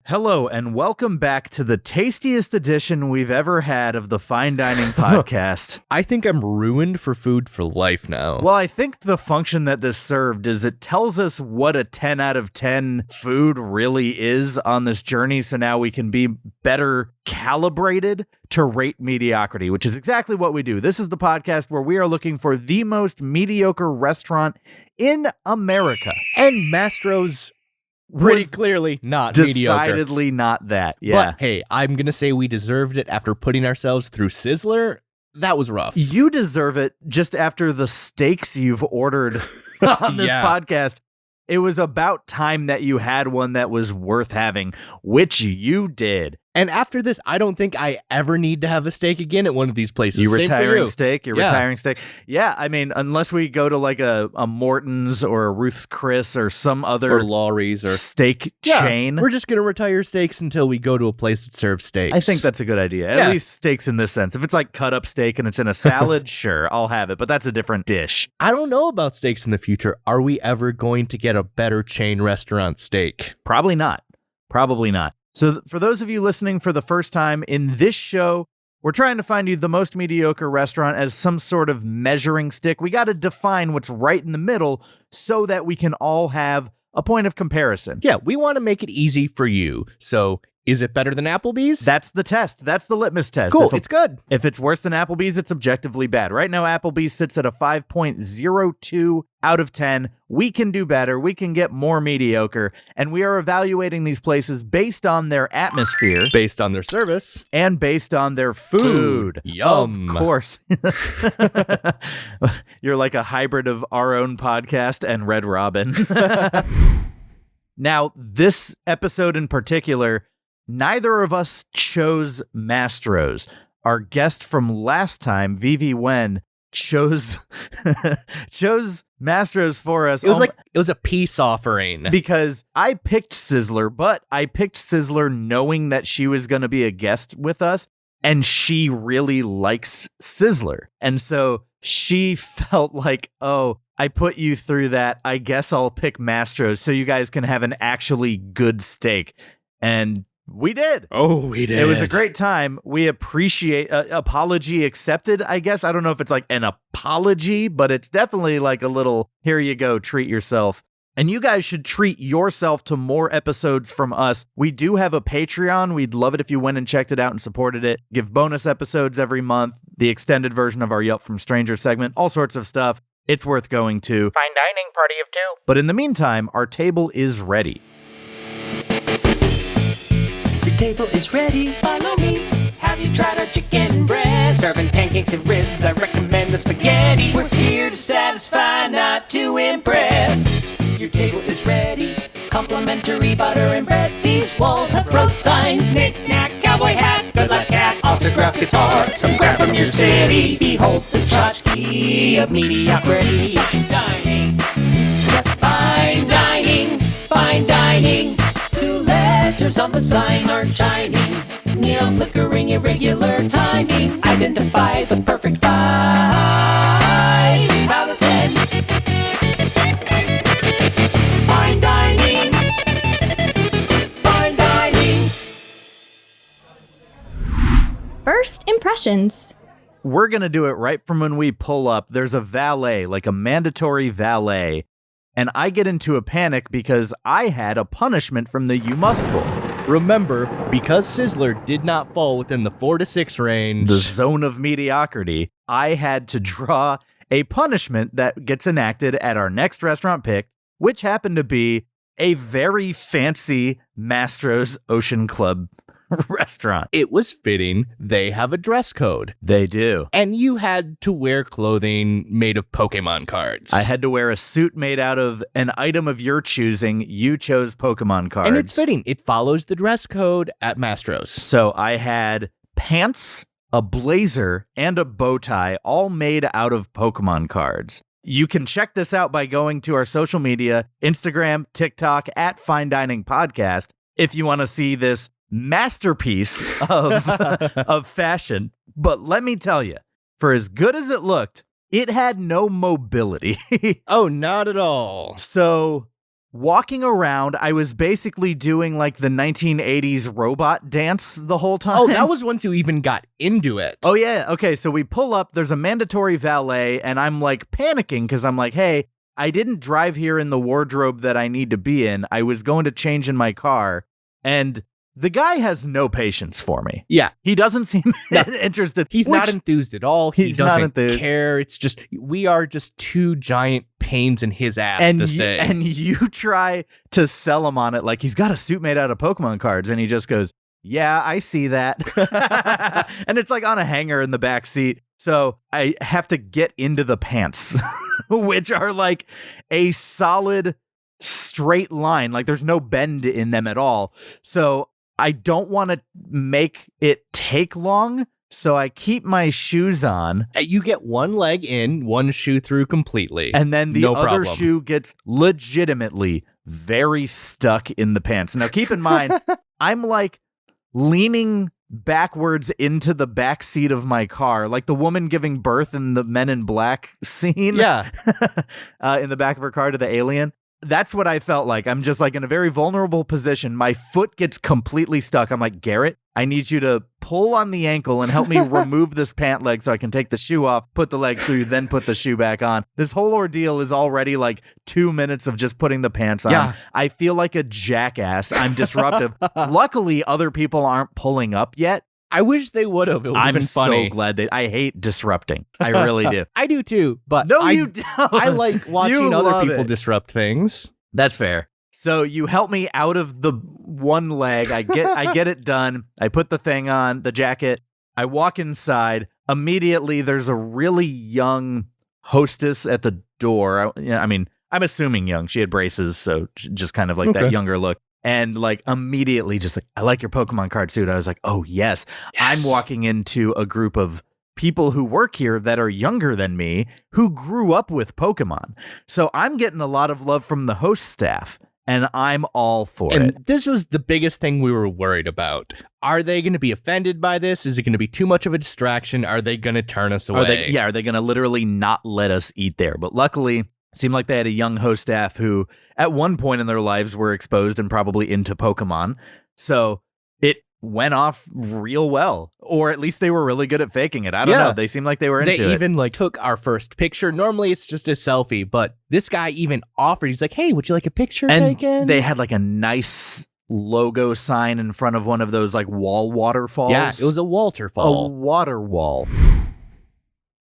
Hello, and welcome back to the tastiest edition we've ever had of the Fine Dining Podcast. I think I'm ruined for food for life now. Well, I think the function that this served is it tells us what a 10 out of 10 food really is on this journey, so now we can be better calibrated to rate mediocrity, which is exactly what we do. This is the podcast where we are looking for the most mediocre restaurant in America. And Mastro's pretty clearly not mediocre. Decidedly not that, yeah. But hey, I'm going to say we deserved it after putting ourselves through Sizzler. That was rough. You deserve it just after the steaks you've ordered on this podcast. It was about time that you had one that was worth having, which you did. And after this, I don't think I ever need to have a steak again at one of these places. You're Same retiring for you. steak. You're retiring steak. Yeah, I mean, unless we go to like a Morton's or a Ruth's Chris or some other or Laurie's or steak chain. We're just going to retire steaks until we go to a place that serves steaks. I think that's a good idea. At least steaks in this sense. If it's like cut up steak and it's in a salad, sure, I'll have it. But that's a different dish. I don't know about steaks in the future. Are we ever going to get a better chain restaurant steak? Probably not. Probably not. So for those of you listening for the first time, in this show, we're trying to find you the most mediocre restaurant as some sort of measuring stick. We got to define what's right in the middle so that we can all have a point of comparison. Yeah, we want to make it easy for you. So is it better than Applebee's? That's the test. That's the litmus test. Cool, it's good. If it's worse than Applebee's, it's objectively bad. Right now, Applebee's sits at a 5.02 out of 10. We can do better. We can get more mediocre. And we are evaluating these places based on their atmosphere. Based on their service. And based on their food. Yum. Of course. You're like a hybrid of our own podcast and Red Robin. Now, this episode in particular, neither of us chose Mastro's. Our guest from last time, Vivi Wen, chose Mastro's for us. It was a peace offering. Because I picked Sizzler, but I picked Sizzler knowing that she was going to be a guest with us, and she really likes Sizzler. And so she felt like, oh, I put you through that. I guess I'll pick Mastro's so you guys can have an actually good steak. And we did. Oh, we did. It was a great time. We appreciate apology accepted, I guess. I don't know if it's like an apology, but it's definitely like a little, here you go, treat yourself. And you guys should treat yourself to more episodes from us. We do have a Patreon. We'd love it if you went and checked it out and supported it. Give bonus episodes every month, the extended version of our Yelp from Stranger segment, all sorts of stuff. It's worth going to. Fine dining party of two. But in the meantime, our table is ready. Your table is ready, follow me. Have you tried our chicken breast? Serving pancakes and ribs, I recommend the spaghetti. We're here to satisfy, not to impress. Your table is ready, complimentary butter and bread. These walls have road signs, knick-knack, cowboy hat, good luck cat, autographed guitar, some crap from your city. Behold the tchotchke of mediocrity. Fine dining, just fine dining, fine dining. Letters on the sign are shining, neon flickering, irregular timing. Identify the perfect 5 out of 10. Fine dining, fine dining. First impressions. We're going to do it right from when we pull up. There's a valet, like a mandatory valet. And I get into a panic because I had a punishment from the You Must Bowl. Remember, because Sizzler did not fall within the 4 to 6 range, the zone of mediocrity, I had to draw a punishment that gets enacted at our next restaurant pick, which happened to be a very fancy Mastro's Ocean Club restaurant. It was fitting. They have a dress code. They do. And you had to wear clothing made of Pokemon cards. I had to wear a suit made out of an item of your choosing. You chose Pokemon cards. And it's fitting. It follows the dress code at Mastro's. So I had pants, a blazer, and a bow tie, all made out of Pokemon cards. You can check this out by going to our social media, Instagram, TikTok, at Fine Dining Podcast, if you want to see this masterpiece of fashion. But let me tell you, for as good as it looked, it had no mobility. Oh, not at all. So walking around, I was basically doing like the 1980s robot dance the whole time. Oh, that was once you even got into it. Oh, yeah. Okay, so we pull up, there's a mandatory valet, and I'm like panicking because I'm like, hey, I didn't drive here in the wardrobe that I need to be in. I was going to change in my car, and the guy has no patience for me. Yeah. He doesn't seem interested. He's not enthused at all. He He's not doesn't enthused. care. It's just, we are just two giant pains in his ass this day. And you try to sell him on it like he's got a suit made out of Pokemon cards, and he just goes, yeah, I see that. And it's like on a hanger in the back seat. So I have to get into the pants, which are like a solid straight line. Like there's no bend in them at all. So I don't want to make it take long. So I keep my shoes on. You get one leg in, one shoe through completely. And then the No other problem. shoe gets legitimately very stuck in the pants. Now keep in mind, I'm like leaning backwards into the back seat of my car, like the woman giving birth in the Men in Black scene. Yeah. In the back of her car to the alien. That's what I felt like. I'm just like in a very vulnerable position. My foot gets completely stuck. I'm like, Garrett, I need you to pull on the ankle and help me remove this pant leg so I can take the shoe off, put the leg through, then put the shoe back on. This whole ordeal is already like 2 minutes of just putting the pants on. Yeah. I feel like a jackass. I'm disruptive. Luckily, other people aren't pulling up yet. I wish they would have. It would have I'm been funny. so glad I hate disrupting. I really do. I do too, but No, I you don't. I like watching You other love people it. disrupt things. That's fair. So you help me out of the one leg. I get it done. I put the thing on, the jacket. I walk inside. Immediately, there's a really young hostess at the door. I mean, I'm assuming young. She had braces, so just kind of like that Okay. younger look. And like immediately just like, I like your Pokemon card suit. I was like, oh, yes. Yes. I'm walking into a group of people who work here that are younger than me who grew up with Pokemon. So I'm getting a lot of love from the host staff, and I'm all for it. And this was the biggest thing we were worried about. Are they going to be offended by this? Is it going to be too much of a distraction? Are they going to turn us away? Are they going to literally not let us eat there? But luckily, it seemed like they had a young host staff who at one point in their lives were exposed and probably into Pokemon. So it went off real well, or at least they were really good at faking it. I don't know. They seemed like they were into it. They even like took our first picture. Normally it's just a selfie, but this guy even offered. He's like, "Hey, would you like a picture taken?" They had like a nice logo sign in front of one of those like wall waterfalls. Yeah, it was a a waterfall. water wall.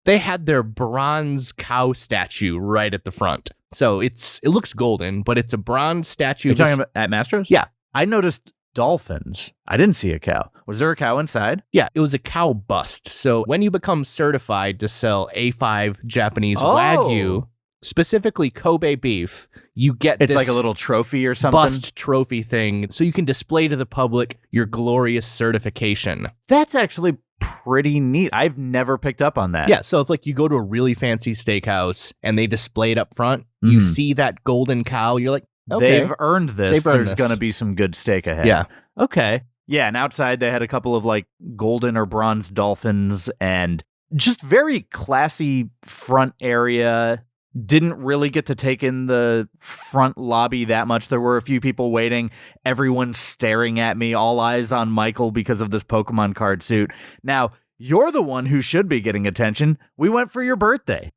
They had their bronze cow statue right at the front. So it looks golden, but it's a bronze statue. You're talking about at Mastro's? Yeah. I noticed dolphins. I didn't see a cow. Was there a cow inside? Yeah, it was a cow bust. So when you become certified to sell A5 Japanese Oh. Wagyu, specifically Kobe beef, you get It's this like a little trophy or something. bust trophy thing so you can display to the public your glorious certification. That's actually pretty neat. I've never picked up on that. Yeah, so if like you go to a really fancy steakhouse and they display it up front, you Mhm. see that golden cow, you're like, okay. They've earned this. They've earned There's this. going to be some good steak ahead. Yeah. Okay. Yeah, and outside they had a couple of like golden or bronze dolphins and just very classy front area. Didn't really get to take in the front lobby that much. There were a few people waiting. Everyone staring at me, all eyes on Michael because of this Pokemon card suit. Now, you're the one who should be getting attention. We went for your birthday.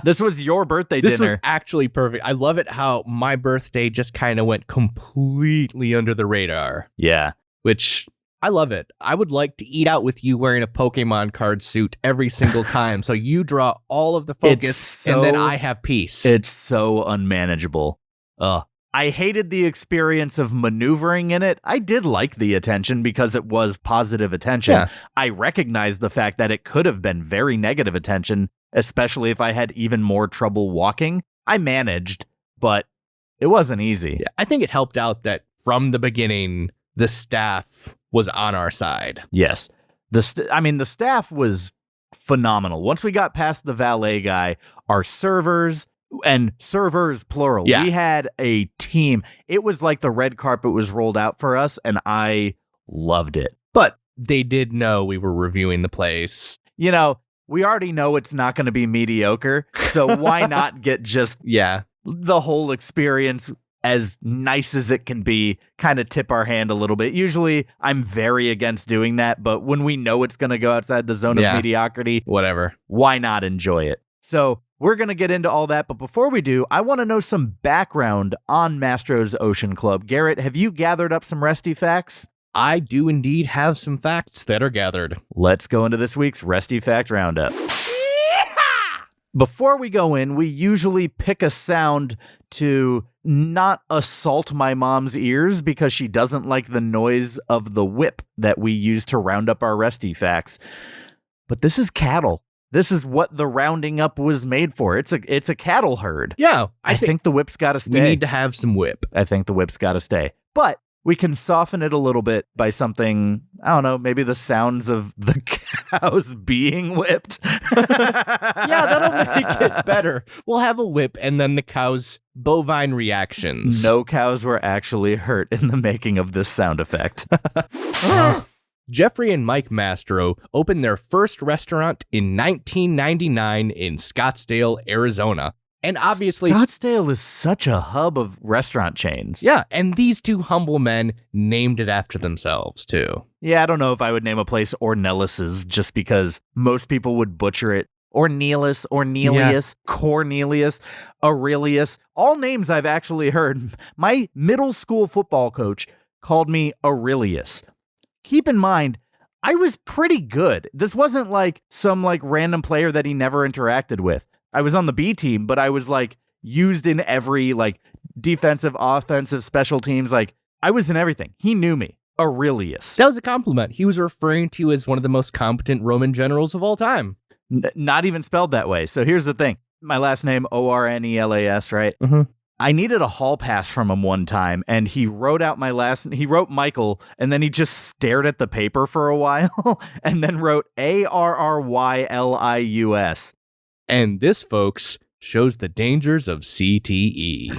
This was your birthday This dinner. was actually perfect. I love it how my birthday just kind of went completely under the radar, Yeah. which I love it. I would like to eat out with you wearing a Pokemon card suit every single time. So you draw all of the focus and then I have peace. It's so unmanageable. Ugh. I hated the experience of maneuvering in it. I did like the attention because it was positive attention. Yeah. I recognize the fact that it could have been very negative attention, especially if I had even more trouble walking. I managed, but it wasn't easy. Yeah, I think it helped out that from the beginning, the staff was on our side. Yes. The staff was phenomenal. Once we got past the valet guy, our servers, and servers plural, Yeah. we had a team. It was like the red carpet was rolled out for us, and I loved it. But they did know we were reviewing the place. You know, we already know it's not going to be mediocre, so why not get just Yeah. the whole experience as nice as it can be, kind of tip our hand a little bit. Usually I'm very against doing that, but when we know it's going to go outside the zone of mediocrity, whatever, why not enjoy it? So we're going to get into all that, but before we do, I want to know some background on Mastro's Ocean Club. Garrett, have you gathered up some Resty facts? I do indeed have some facts that are gathered. Let's go into this week's Resty Fact Roundup. Before we go in, we usually pick a sound to not assault my mom's ears because she doesn't like the noise of the whip that we use to round up our Resty facts. But this is cattle. This is what the rounding up was made for. It's a cattle herd. Yeah, I think the whip's got to stay. We need to have some whip. I think the whip's got to stay. But we can soften it a little bit by something, I don't know, maybe the sounds of the cows being whipped. Yeah, that'll make it better. We'll have a whip and then the cows' bovine reactions. No cows were actually hurt in the making of this sound effect. Jeffrey and Mike Mastro opened their first restaurant in 1999 in Scottsdale, Arizona. And obviously, Scottsdale is such a hub of restaurant chains. Yeah, and these two humble men named it after themselves, too. Yeah, I don't know if I would name a place Ornelis's just because most people would butcher it. Ornelas, Ornelius, Cornelius, Aurelius, all names I've actually heard. My middle school football coach called me Aurelius. Keep in mind, I was pretty good. This wasn't like some random player that he never interacted with. I was on the B team, but I was used in every defensive, offensive, special teams. I was in everything. He knew me. Aurelius. That was a compliment. He was referring to you as one of the most competent Roman generals of all time. Not even spelled that way. So here's the thing. My last name, Ornelas, right? Mm-hmm. I needed a hall pass from him one time, and he wrote out he wrote Michael, and then he just stared at the paper for a while, and then wrote Arrylius. And this, folks, shows the dangers of CTE.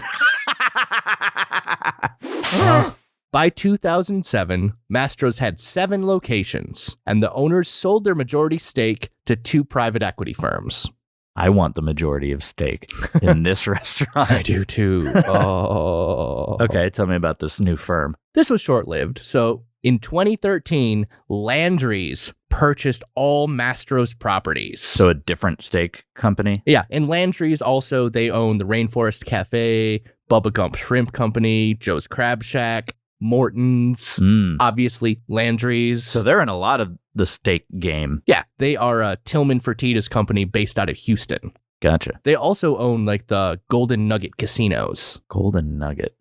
By 2007, Mastro's had 7 locations, and the owners sold their majority stake to 2 private equity firms. I want the majority of stake in this restaurant. I do too. Oh. Okay, tell me about this new firm. This was short-lived. So in 2013, Landry's purchased all Mastro's properties. So a different steak company? Yeah, and Landry's also, they own the Rainforest Cafe, Bubba Gump Shrimp Company, Joe's Crab Shack, Morton's, obviously Landry's. So they're in a lot of the steak game. Yeah, they are Tillman Fertitta's company based out of Houston. Gotcha. They also own the Golden Nugget casinos. Golden Nugget.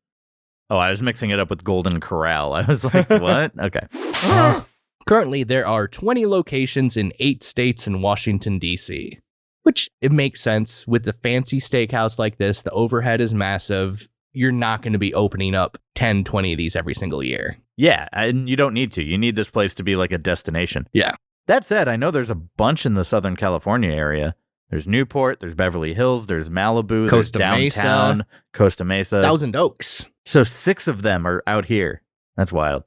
Oh, I was mixing it up with Golden Corral. I was like, what? Okay. Currently, there are 20 locations in 8 states and Washington, D.C., which it makes sense. With the fancy steakhouse like this, the overhead is massive. You're not going to be opening up 10, 20 of these every single year. Yeah, and you don't need to. You need this place to be like a destination. Yeah. That said, I know there's a bunch in the Southern California area. There's Newport, there's Beverly Hills, there's Malibu, Costa there's downtown, Mesa. Costa Mesa. Thousand Oaks. So 6 of them are out here. That's wild.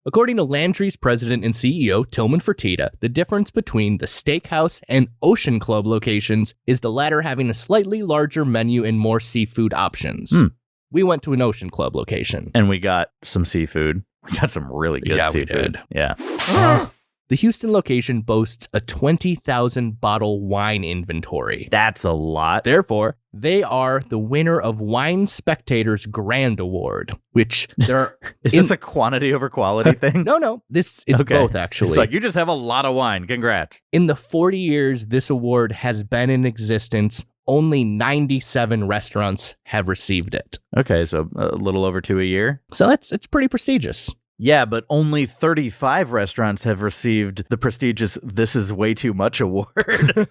According to Landry's president and CEO, Tillman Fertitta, the difference between the Steakhouse and Ocean Club locations is the latter having a slightly larger menu and more seafood options. We went to an Ocean Club location. And we got some seafood. We got some really good seafood. We did. Yeah. The Houston location boasts a 20,000 bottle wine inventory. That's a lot. Therefore, they are the winner of Wine Spectator's Grand Award, which there Is this a quantity over quality thing? No. It's both, actually. It's you just have a lot of wine. Congrats. In the 40 years this award has been in existence, only 97 restaurants have received it. Okay, so a little over 2 a year. So it's pretty prestigious. Yeah, but only 35 restaurants have received the prestigious This Is Way Too Much award.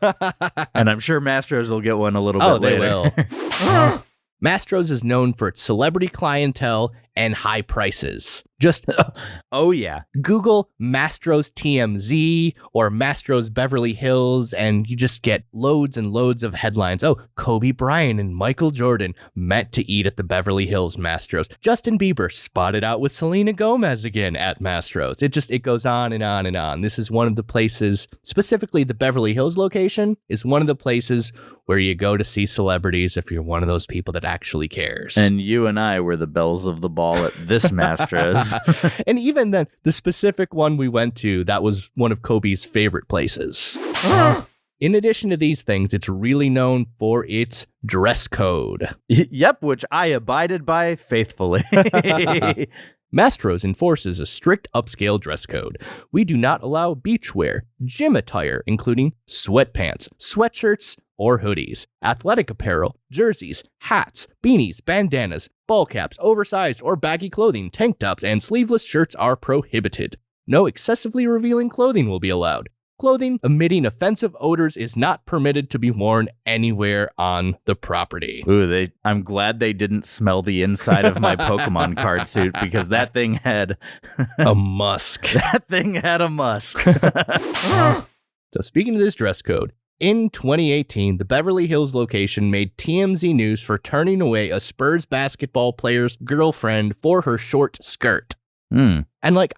And I'm sure Mastro's will get one a little bit later. Oh, they will. Mastro's is known for its celebrity clientele and high prices. Just Oh, yeah. Google Mastro's TMZ or Mastro's Beverly Hills, and you just get loads and loads of headlines. Oh, Kobe Bryant and Michael Jordan met to eat at the Beverly Hills Mastro's. Justin Bieber spotted out with Selena Gomez again at Mastro's. It goes on and on and on. This is one of the places, specifically the Beverly Hills location, is one of the places where you go to see celebrities if you're one of those people that actually cares. And you and I were the bells of the ball at this Mastro's. And even then, the specific one we went to, that was one of Kobe's favorite places. In addition to these things, it's really known for its dress code. Yep, which I abided by faithfully. Mastro's enforces a strict upscale dress code. We do not allow beachwear, gym attire, including sweatpants, sweatshirts, or hoodies, athletic apparel, jerseys, hats, beanies, bandanas, ball caps, oversized or baggy clothing, tank tops, and sleeveless shirts are prohibited. No excessively revealing clothing will be allowed. Clothing emitting offensive odors is not permitted to be worn anywhere on the property. Ooh, I'm glad they didn't smell the inside of my Pokemon card suit, because that thing had a musk. That thing had a musk. So speaking of this dress code, in 2018, the Beverly Hills location made TMZ news for turning away a Spurs basketball player's girlfriend for her short skirt. And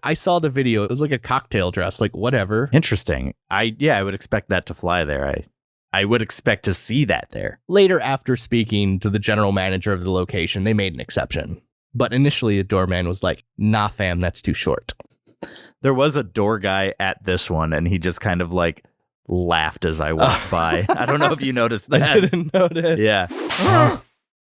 I saw the video. It was like a cocktail dress, whatever. Interesting. I would expect that to fly there. I would expect to see that there. Later, after speaking to the general manager of the location, they made an exception. But initially, the doorman was like, nah, fam, that's too short. There was a door guy at this one, and he just kind of laughed as I walked by. I don't know if you noticed that. I didn't notice. Yeah.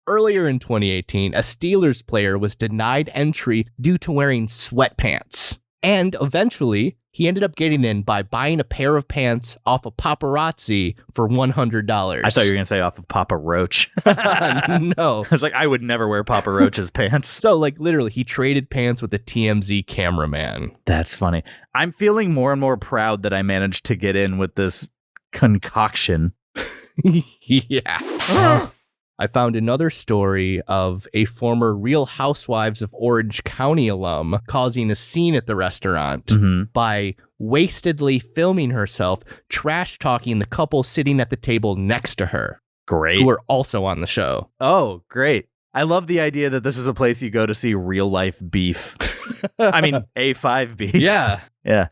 Earlier in 2018, a Steelers player was denied entry due to wearing sweatpants. And eventually, he ended up getting in by buying a pair of pants off of Paparazzi for $100. I thought you were going to say off of Papa Roach. No. I was like, I would never wear Papa Roach's pants. So, literally, he traded pants with a TMZ cameraman. That's funny. I'm feeling more and more proud that I managed to get in with this concoction. Yeah. I found another story of a former Real Housewives of Orange County alum causing a scene at the restaurant by wastedly filming herself trash-talking the couple sitting at the table next to her. Great. Who were also on the show. Oh, great. I love the idea that this is a place you go to see real-life beef. I mean, A5 beef. Yeah. Yeah.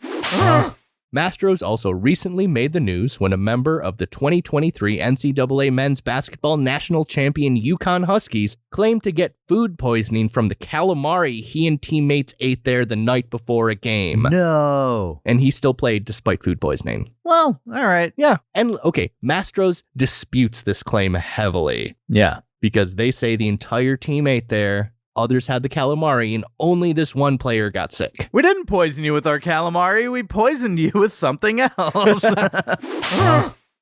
Mastro's also recently made the news when a member of the 2023 NCAA men's basketball national champion UConn Huskies claimed to get food poisoning from the calamari he and teammates ate there the night before a game. No. And he still played despite food poisoning. Well, all right. Yeah. And okay, Mastro's disputes this claim heavily. Yeah. Because they say the entire team ate there. Others had the calamari, and only this one player got sick. We didn't poison you with our calamari. We poisoned you with something else.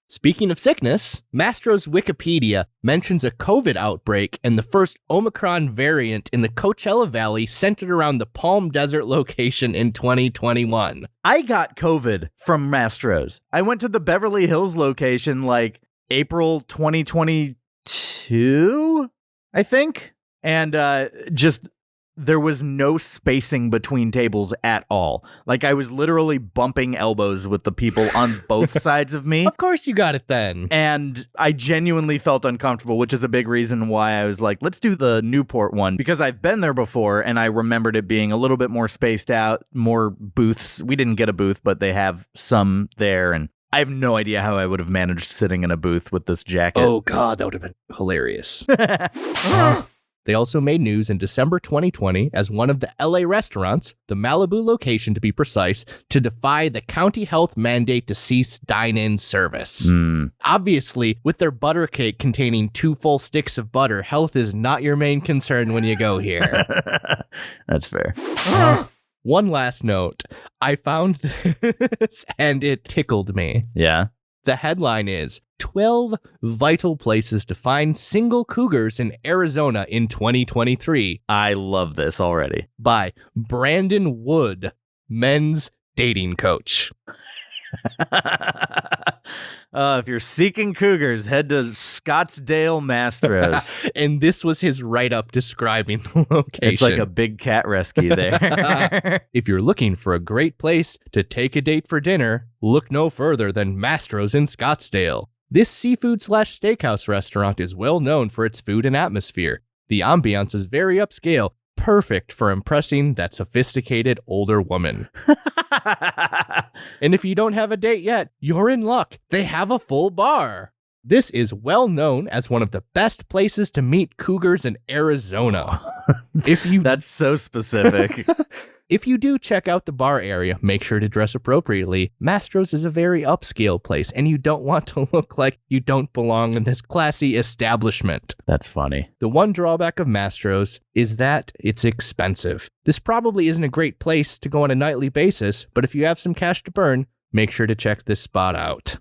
Speaking of sickness, Mastro's Wikipedia mentions a COVID outbreak and the first Omicron variant in the Coachella Valley centered around the Palm Desert location in 2021. I got COVID from Mastro's. I went to the Beverly Hills location April 2022, I think. And there was no spacing between tables at all. I was literally bumping elbows with the people on both sides of me. Of course you got it then. And I genuinely felt uncomfortable, which is a big reason why I was like, let's do the Newport one. Because I've been there before, and I remembered it being a little bit more spaced out, more booths. We didn't get a booth, but they have some there, and I have no idea how I would have managed sitting in a booth with this jacket. Oh, God, that would have been hilarious. They also made news in December 2020 as one of the LA restaurants, the Malibu location to be precise, to defy the county health mandate to cease dine-in service. Obviously, with their butter cake containing 2 full sticks of butter, health is not your main concern when you go here. That's fair. One last note. I found this and it tickled me. Yeah. The headline is 12 Vital Places to Find Single Cougars in Arizona in 2023. I love this already. By Brandon Wood, men's dating coach. If you're seeking cougars, head to Scottsdale Mastro's. And this was his write-up describing the location. It's like a big cat rescue there. If you're looking for a great place to take a date for dinner, look no further than Mastro's in Scottsdale. This seafood/steakhouse restaurant is well known for its food and atmosphere. The ambiance is very upscale, perfect for impressing that sophisticated older woman. And if you don't have a date yet, you're in luck. They have a full bar. This is well known as one of the best places to meet cougars in Arizona. That's so specific. If you do check out the bar area, make sure to dress appropriately. Mastro's is a very upscale place, and you don't want to look like you don't belong in this classy establishment. That's funny. The one drawback of Mastro's is that it's expensive. This probably isn't a great place to go on a nightly basis, but if you have some cash to burn, make sure to check this spot out.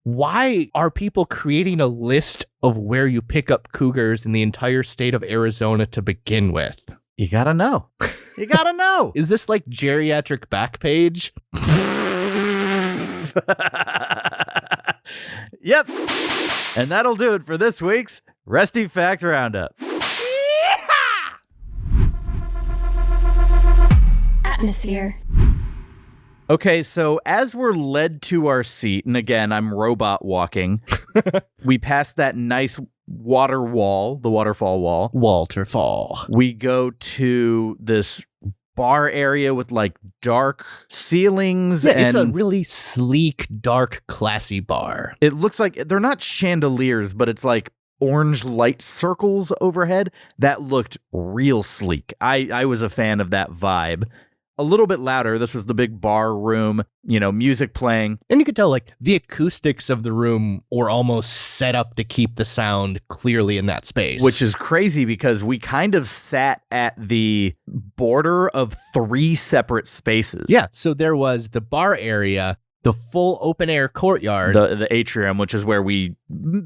Why are people creating a list of where you pick up cougars in the entire state of Arizona to begin with? You gotta know. You gotta know. Is this like geriatric back page? Yep. And that'll do it for this week's Resty Fact Roundup. Atmosphere. Okay, so as we're led to our seat, and again, I'm robot walking, we pass that nice water wall, the waterfall wall. Waterfall. We go to this bar area with like dark ceilings. Yeah, and it's a really sleek, dark, classy bar. it looks like they're not chandeliers, but it's like orange light circles overhead. That looked real sleek. I was a fan of that vibe. A little bit louder. This was the big bar room, music playing. And you could tell, like, the acoustics of the room were almost set up to keep the sound clearly in that space. Which is crazy because we kind of sat at the border of 3 separate spaces. Yeah, so there was the bar area, the full open-air courtyard. The atrium, which is where we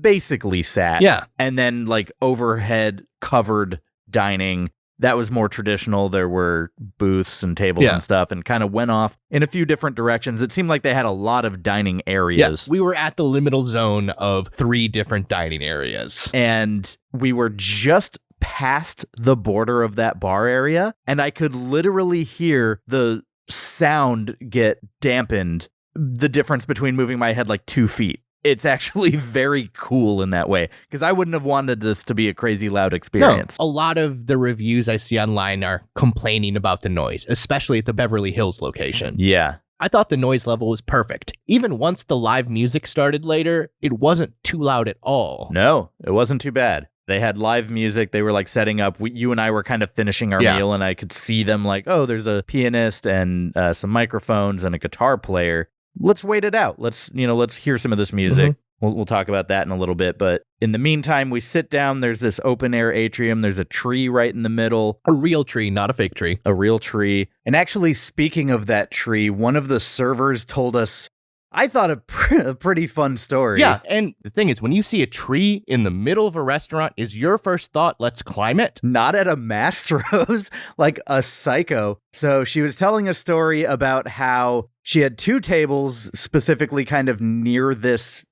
basically sat. Yeah. And then, like, overhead covered dining. That was more traditional. There were booths and tables and stuff, and kind of went off in a few different directions. It seemed like they had a lot of dining areas. Yeah, we were at the liminal zone of 3 different dining areas. And we were just past the border of that bar area, and I could literally hear the sound get dampened, the difference between moving my head like 2 feet. It's actually very cool in that way, because I wouldn't have wanted this to be a crazy loud experience. No, a lot of the reviews I see online are complaining about the noise, especially at the Beverly Hills location. Yeah. I thought the noise level was perfect. Even once the live music started later, it wasn't too loud at all. No, it wasn't too bad. They had live music. They were like setting up. You and I were kind of finishing our meal, and I could see them like, oh, there's a pianist and some microphones and a guitar player. Let's wait it out. Let's hear some of this music. Mm-hmm. We'll talk about that in a little bit. But in the meantime, we sit down. There's this open air atrium. There's a tree right in the middle. A real tree, not a fake tree. A real tree. And actually, speaking of that tree, one of the servers told us, I thought a pretty fun story. Yeah, and the thing is, when you see a tree in the middle of a restaurant, is your first thought, let's climb it? Not at a Mastro's, like a psycho. So she was telling a story about how she had 2 tables specifically kind of near this,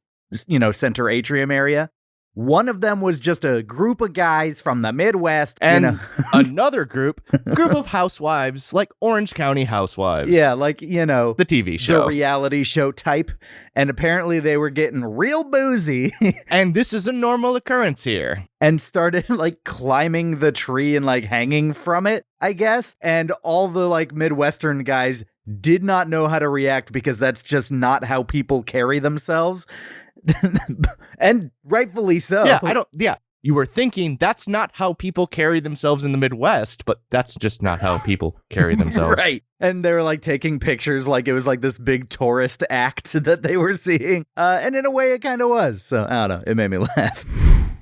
center atrium area. One of them was just a group of guys from the Midwest. And another group of housewives, like Orange County Housewives. Yeah, like, the TV show. The reality show type. And apparently they were getting real boozy. And this is a normal occurrence here. And started, like, climbing the tree and, like, hanging from it, I guess. And all the, like, Midwestern guys did not know how to react because that's just not how people carry themselves. And rightfully so. Yeah, you were thinking that's not how people carry themselves in the Midwest, but that's just not how people carry themselves. Right. And they were like taking pictures like it was like this big tourist act that they were seeing. And in a way it kind of was. So I don't know. It made me laugh.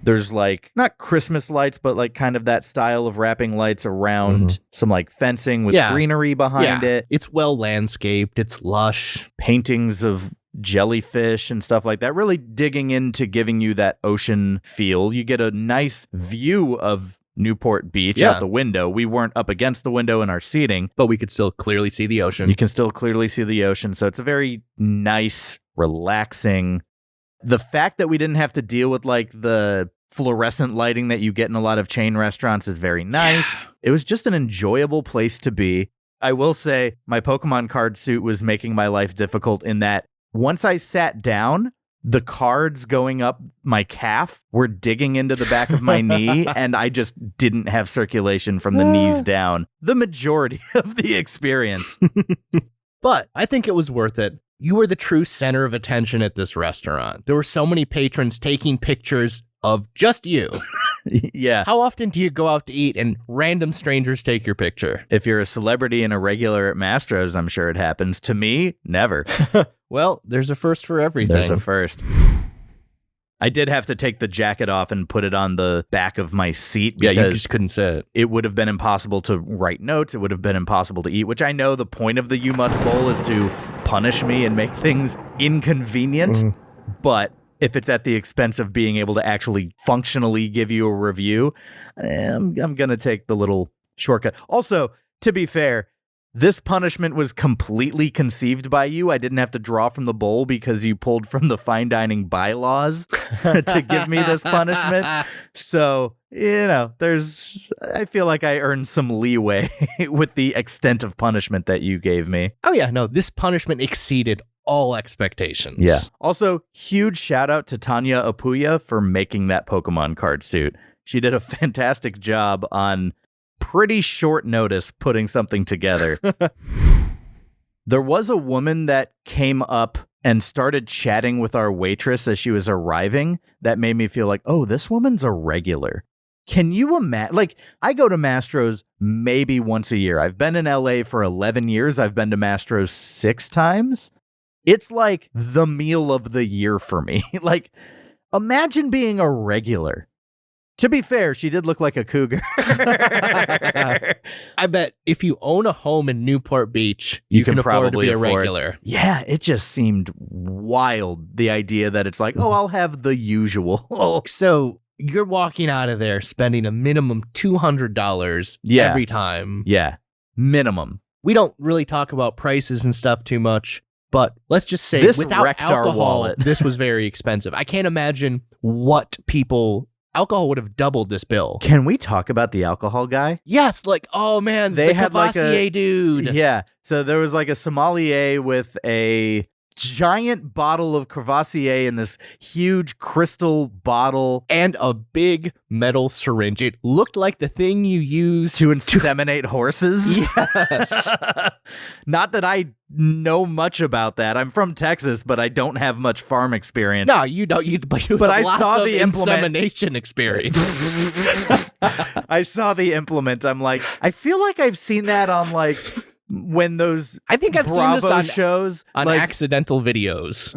There's like not Christmas lights, but like kind of that style of wrapping lights around some like fencing with greenery behind it. It's well landscaped. It's lush. Paintings of jellyfish and stuff like that, really digging into giving you that ocean feel. You get a nice view of Newport Beach Yeah. out the window. We weren't up against the window in our seating. But we could still clearly see the ocean. You can still clearly see the ocean. So it's a very nice, relaxing. The fact that we didn't have to deal with like the fluorescent lighting that you get in a lot of chain restaurants is very nice. It was just an enjoyable place to be. I will say my Pokemon card suit was making my life difficult in that once I sat down, the cards going up my calf were digging into the back of my knee, and I just didn't have circulation from the knees down the majority of the experience. But I think it was worth it. You were the true center of attention at this restaurant. There were so many patrons taking pictures of just you. Yeah. How often do you go out to eat and random strangers take your picture? If you're a celebrity and a regular at Mastro's, I'm sure it happens. To me, never. Well, there's a first for everything. There's a first. I did have to take the jacket off and put it on the back of my seat Yeah, because you just couldn't sit. it would have been impossible to write notes. It would have been impossible to eat, which I know the point of the You Must Bowl is to punish me and make things inconvenient. But if it's at the expense of being able to actually functionally give you a review, I'm going to take the little shortcut. Also, to be fair, this punishment was completely conceived by you. I didn't have to draw from the bowl because you pulled from the fine dining bylaws to give me this punishment. So, I feel like I earned some leeway with the extent of punishment that you gave me. Oh yeah, no, this punishment exceeded all expectations. Yeah. Also, huge shout out to Tanya Apuya for making that Pokemon card suit. She did a fantastic job on pretty short notice putting something together. There was a woman that came up and started chatting with our waitress as she was arriving that made me feel like, oh, this woman's a regular. Can you imagine? Like, I go to Mastro's maybe once a year. I've been in LA for 11 years. I've been to Mastro's 6 times. It's like the meal of the year for me. Like, imagine being a regular. To be fair, she did look like a cougar. I bet if you own a home in Newport Beach, you can afford to be a regular. Yeah, it just seemed wild, the idea that it's like, oh, I'll have the usual. So you're walking out of there spending a minimum $200 every time. Yeah, minimum. We don't really talk about prices and stuff too much, but let's just say This without wrecked our alcohol, wallet. this was very expensive. I can't imagine what alcohol would have doubled this bill. Can we talk about the alcohol guy? Yes, like, oh man, They the had like Cavassier dude. Yeah, so there was like a sommelier with a giant bottle of Cavassier in this huge crystal bottle. And a big metal syringe. It looked like the thing you use To inseminate horses? Yes. Not that I know much about that. I'm from Texas, but I don't have much farm experience. No, you don't. But But have I lots saw of the implement. insemination experience. I saw the implement. I'm like, I feel like I've seen that on like when those I think I've Bravo seen this on shows on like, accidental videos.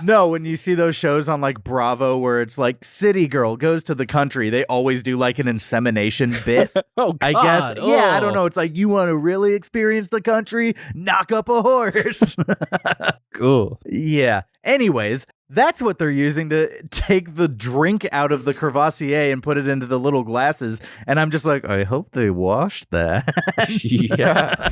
No, when you see those shows on like Bravo where it's like City Girl goes to the country, they always do like an insemination bit. Oh, God. I guess. Yeah, I don't Oh. know. It's like, you want to really experience the country? Knock up a horse. Cool. Yeah. Anyways, that's what they're using to take the drink out of the Cavassier and put it into the little glasses. And I'm just like, I hope they washed that. Yeah.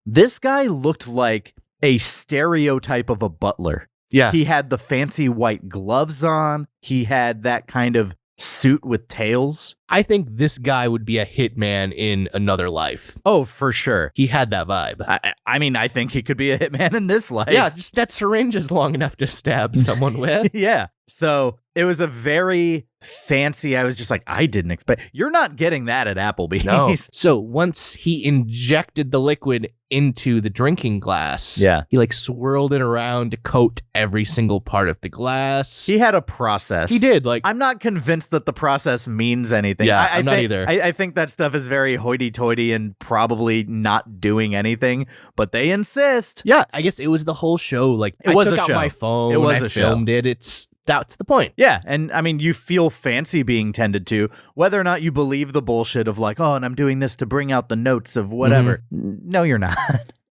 This guy looked like a stereotype of a butler. Yeah. He had the fancy white gloves on. He had that kind of suit with tails. I think this guy would be a hitman in another life. Oh, for sure. He had that vibe. I mean, I think he could be a hitman in this life. Yeah, just that syringe is long enough to stab someone with. Yeah. So it was a very fancy, I was just like, I didn't expect. You're not getting that at Applebee's. No. So once he injected the liquid into the drinking glass, Yeah. he like swirled it around to coat every single part of the glass. He had a process. He did. Like, I'm not convinced that the process means anything. Yeah, I I'm not think, either. I think that stuff is very hoity-toity and probably not doing anything, but they insist. yeah, I guess it was the whole show. Like, It was I took a out show. my phone. It was I a show. filmed it. That's the point. Yeah, and I mean, you feel fancy being tended to, whether or not you believe the bullshit of like, oh, and I'm doing this to bring out the notes of whatever. No, you're not.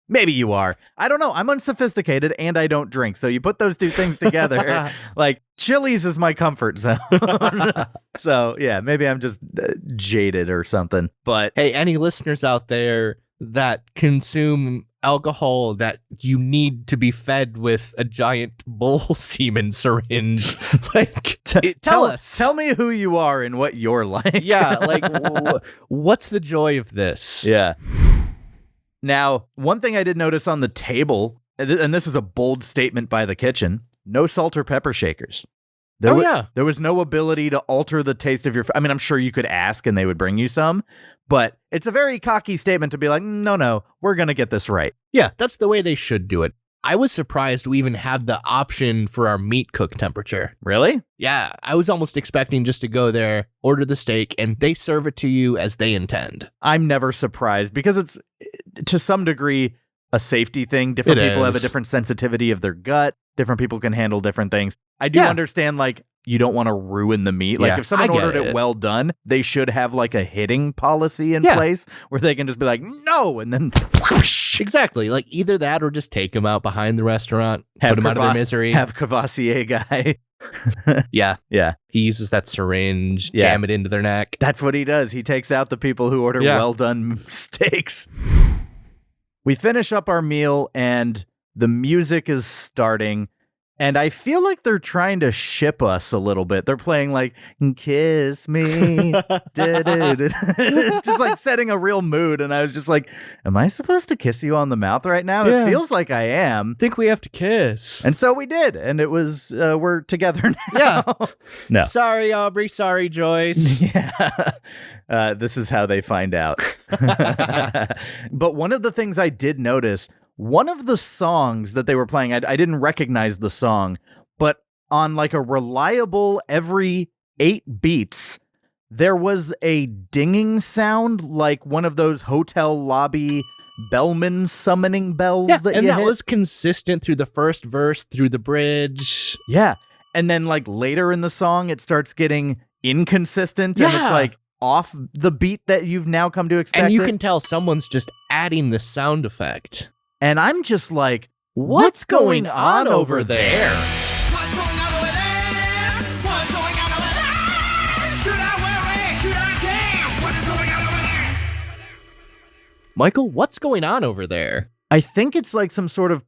Maybe you are. I don't know. I'm unsophisticated and I don't drink. So you put those two things together, like Chili's is my comfort zone. So yeah, maybe I'm just jaded or something. But Hey, any listeners out there that consume alcohol that you need to be fed with a giant bull semen syringe, like tell us. Tell me who you are and what you're like. Yeah, like what's the joy of this? Yeah. Now, one thing I did notice on the table, and this is a bold statement by the kitchen, no salt or pepper shakers. There was no ability to alter the taste of your... I mean, I'm sure you could ask and they would bring you some, but it's a very cocky statement to be like, no, we're going to get this right. Yeah, that's the way they should do it. I was surprised we even had the option for our meat cook temperature. Really? Yeah, I was almost expecting just to go there, order the steak, and they serve it to you as they intend. I'm never surprised because it's, to some degree, a safety thing. Different people have a different sensitivity of their gut. Different people can handle different things. I do understand, like, you don't want to ruin the meat. Like, if someone ordered it well done, they should have, like, a hitting policy in place where they can just be like, no, and then whoosh. Exactly. Like, either that or just take them out behind the restaurant, put them out of their misery. Have Cavassier guy. Yeah. Yeah. He uses that syringe, jam it into their neck. That's what he does. He takes out the people who order well-done steaks. We finish up our meal, and the music is starting. And I feel like they're trying to ship us a little bit. They're playing like, kiss me. It's just like setting a real mood. And I was just like, am I supposed to kiss you on the mouth right now? Yeah. It feels like I am. Think we have to kiss. And so we did. And it was, we're together now. Yeah. No. Sorry, Aubrey. Sorry, Joyce. Yeah. This is how they find out. But one of the things I did notice, one of the songs that they were playing, I didn't recognize the song, but on like a reliable every 8 beats, there was a dinging sound like one of those hotel lobby bellman summoning bells that you that hit. was consistent through the first verse, through the bridge. Yeah. And then like later in the song, it starts getting inconsistent and it's like off the beat that you've now come to expect. And you can tell someone's just adding the sound effect. And I'm just like, what's going on over there? What's going on over there? What's going on over there? Should I worry? Should I care? What is going on over there? Michael, what's going on over there? I think it's like some sort of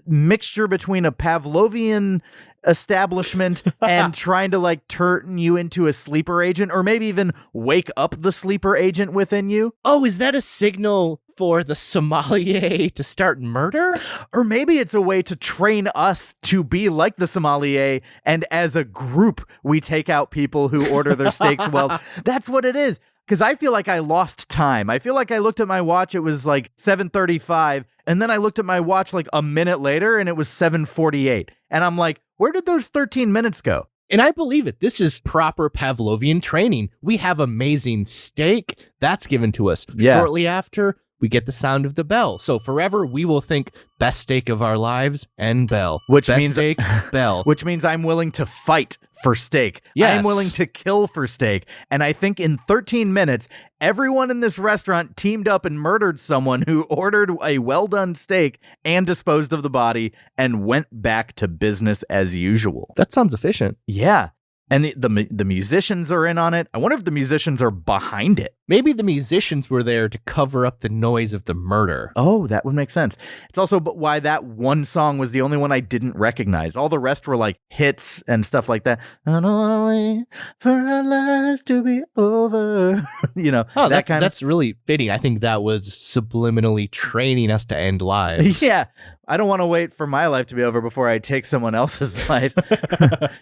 mixture between a Pavlovian establishment and trying to like turn you into a sleeper agent, or maybe even wake up the sleeper agent within you. Oh, is that a signal for the sommelier to start murder? Or maybe it's a way to train us to be like the sommelier, and as a group, we take out people who order their steaks well. That's what it is. Because I feel like I lost time. I feel like I looked at my watch, it was like 7:35, and then I looked at my watch like a minute later, and it was 7:48. And I'm like, where did those 13 minutes go? And I believe it. This is proper Pavlovian training. We have amazing steak. That's given to us. Yeah. Shortly after, we get the sound of the bell. So forever, we will think best steak of our lives and bell. Which best means steak, bell. Which means I'm willing to fight for steak. Yes. I'm willing to kill for steak. And I think in 13 minutes, everyone in this restaurant teamed up and murdered someone who ordered a well-done steak and disposed of the body and went back to business as usual. That sounds efficient. Yeah. And the musicians are in on it. I wonder if the musicians are behind it. Maybe the musicians were there to cover up the noise of the murder. Oh, that would make sense. It's also why that one song was the only one I didn't recognize. All the rest were like hits and stuff like that. I don't want to wait for our lives to be over. You know, Oh, that that's really fitting. I think that was subliminally training us to end lives. Yeah. I don't want to wait for my life to be over before I take someone else's life.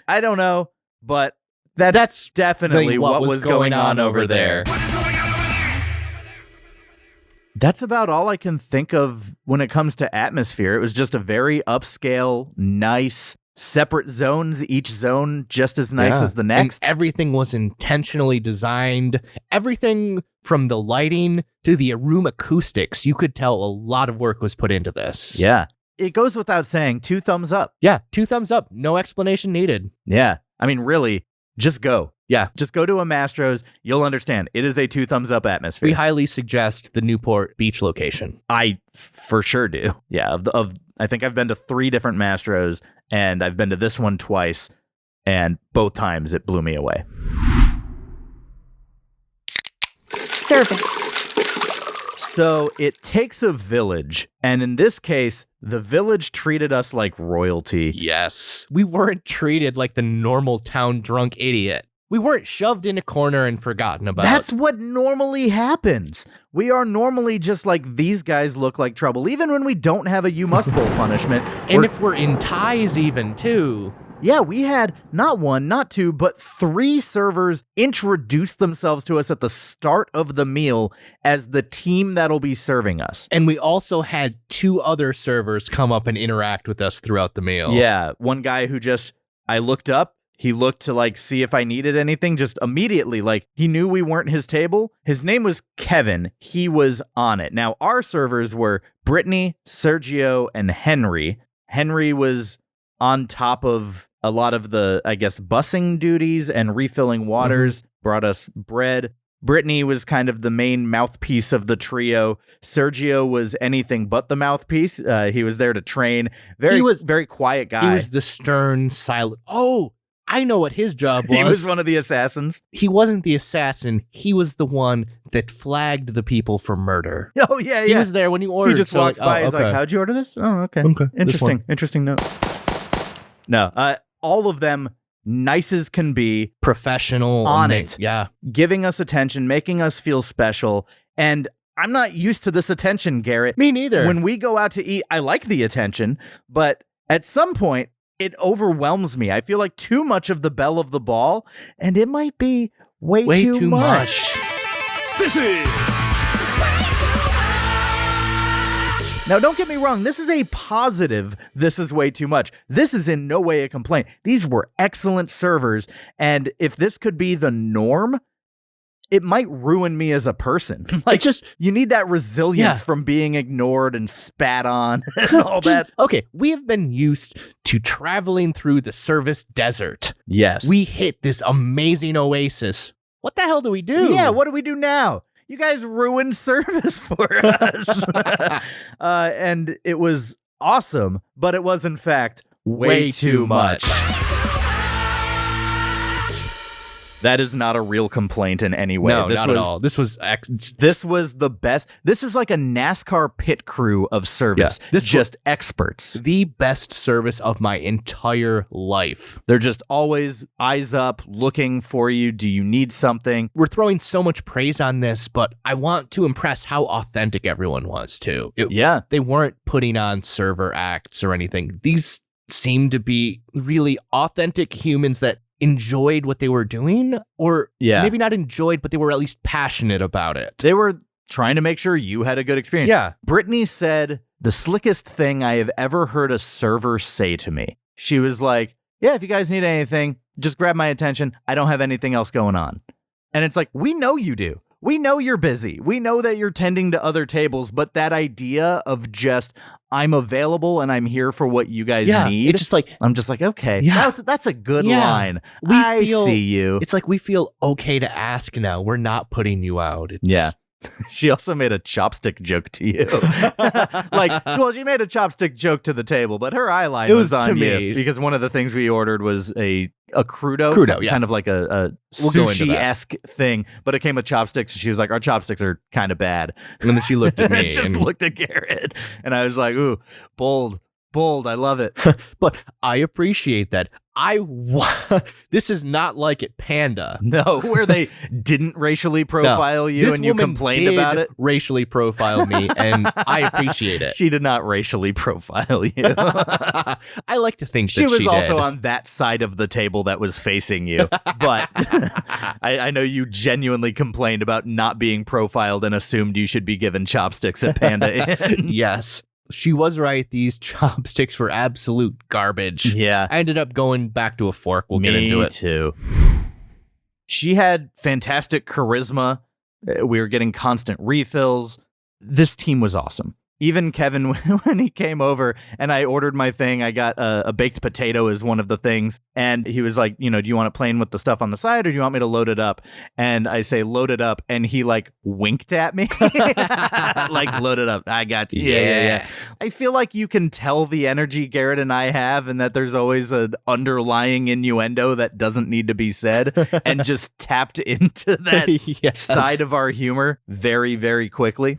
I don't know, but that's definitely what was going on over there. What is going on over there? That's about all I can think of when it comes to atmosphere. It was just a very upscale, nice, separate zones, each zone just as nice as the next. And everything was intentionally designed. Everything from the lighting to the room acoustics, you could tell a lot of work was put into this. Yeah. It goes without saying, 2 thumbs up. Yeah, 2 thumbs up. No explanation needed. Yeah. I mean, really, just go. Yeah. Just go to a Mastro's. You'll understand. It is a 2 thumbs up atmosphere. We highly suggest the Newport Beach location. I for sure do. Yeah. I think I've been to 3 different Mastro's, and I've been to this one twice, and both times it blew me away. Service. So it takes a village, and in this case, the village treated us like royalty. Yes. We weren't treated like the normal town drunk idiot. We weren't shoved in a corner and forgotten about. That's what normally happens. We are normally just like, these guys look like trouble, even when we don't have a you must bowl punishment. And if we're in ties even, too. Yeah, we had not 1, not 2, but 3 servers introduce themselves to us at the start of the meal as the team that'll be serving us. And we also had 2 other servers come up and interact with us throughout the meal. Yeah, one guy who I looked up, he looked to like see if I needed anything just immediately. Like he knew we weren't his table. His name was Kevin. He was on it. Now our servers were Brittany, Sergio, and Henry. Henry was on top of a lot of the, I guess, busing duties and refilling waters, brought us bread. Brittany was kind of the main mouthpiece of the trio. Sergio was anything but the mouthpiece. He was there to train. Very quiet guy. He was the stern, silent. Oh, I know what his job was. He was one of the assassins. He wasn't the assassin. He was the one that flagged the people for murder. Oh, yeah, He was there when you ordered. He just walks by. He's like, how'd you order this? Oh, okay. Interesting note. No, all of them nice as can be. Professional. On it. Yeah. Giving us attention, making us feel special. And I'm not used to this attention, Garrett. Me neither. When we go out to eat, I like the attention, but at some point, it overwhelms me. I feel like too much of the belle of the ball, and it might be way too much. This is Now, don't get me wrong. This is a positive. This is way too much. This is in no way a complaint. These were excellent servers, and if this could be the norm, it might ruin me as a person. Like, you need that resilience from being ignored and spat on and all that. Okay, we have been used to traveling through the service desert. Yes. We hit this amazing oasis. What the hell do we do? Yeah, what do we do now? You guys ruined service for us. And it was awesome, but it was, in fact, way too much. That is not a real complaint in any way. No, not at all. This was the best. This is like a NASCAR pit crew of service. Yeah, this just experts. The best service of my entire life. They're just always eyes up, looking for you. Do you need something? We're throwing so much praise on this, but I want to impress how authentic everyone was, too. They weren't putting on server acts or anything. These seemed to be really authentic humans that enjoyed what they were doing, or maybe not enjoyed, but they were at least passionate about it. They were trying to make sure you had a good experience. Yeah. Brittany said the slickest thing I have ever heard a server say to me. She was like, yeah, if you guys need anything, just grab my attention. I don't have anything else going on. And it's like, we know you do. We know you're busy. We know that you're tending to other tables, but that idea of just, I'm available and I'm here for what you guys need. It's just like, I'm just like, okay, that's a good Yeah. line. I see you. It's like we feel okay to ask now. We're not putting you out. Yeah. She also made a chopstick joke to you. She made a chopstick joke to the table, but her eye line was on you because one of the things we ordered was a crudo, kind of like a sushi-esque thing, but it came with chopsticks. And she was like, our chopsticks are kind of bad. And then she looked at me and looked at Garrett, and I was like, ooh, bold, I love it. But I appreciate that. This is not like at Panda. No, where they didn't racially profile you and you complained about it. Racially profile me, and I appreciate it. She did not racially profile you. I like to think she that was she also did. on that side of the table that was facing you. But I know you genuinely complained about not being profiled and assumed you should be given chopsticks at Panda Inn. Yes. She was right. These chopsticks were absolute garbage. Yeah. I ended up going back to a fork. We'll get into it. Me too. She had fantastic charisma. We were getting constant refills. This team was awesome. Even Kevin, when he came over and I ordered my thing, I got a baked potato as one of the things. And he was like, do you want it plain with the stuff on the side or do you want me to load it up? And I say, load it up. And he like winked at me. Like, load it up. I got you. Yeah. I feel like you can tell the energy Garrett and I have and that there's always an underlying innuendo that doesn't need to be said and just tapped into that side of our humor very, very quickly.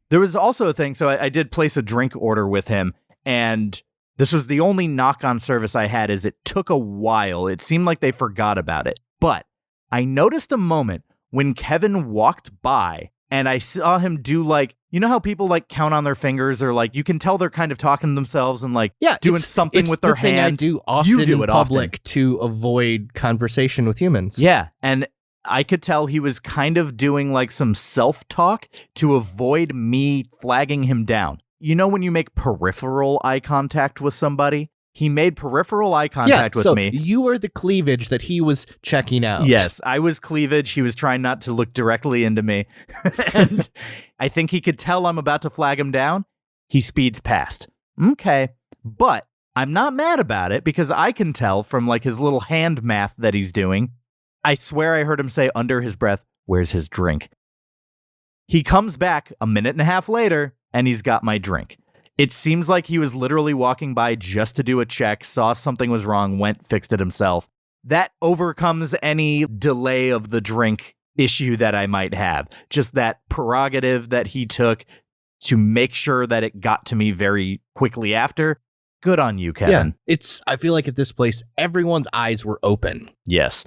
There was also a thing, so I did place a drink order with him, and this was the only knock-on service I had, is it took a while. It seemed like they forgot about it. But I noticed a moment when Kevin walked by, and I saw him do like, how people like count on their fingers, or like you can tell they're kind of talking to themselves and like doing something with their hand. I do often in public to avoid conversation with humans. Yeah, and I could tell he was kind of doing like some self-talk to avoid me flagging him down. When you make peripheral eye contact with somebody? He made peripheral eye contact with me. You were the cleavage that he was checking out. Yes, I was cleavage. He was trying not to look directly into me. And I think he could tell I'm about to flag him down. He speeds past. Okay. But I'm not mad about it because I can tell from like his little hand math that he's doing. I swear I heard him say under his breath, "Where's his drink?" He comes back a minute and a half later, and he's got my drink. It seems like he was literally walking by just to do a check, saw something was wrong, went, fixed it himself. That overcomes any delay of the drink issue that I might have. Just that prerogative that he took to make sure that it got to me very quickly after. Good on you, Kevin. Yeah, I feel like at this place, everyone's eyes were open. Yes.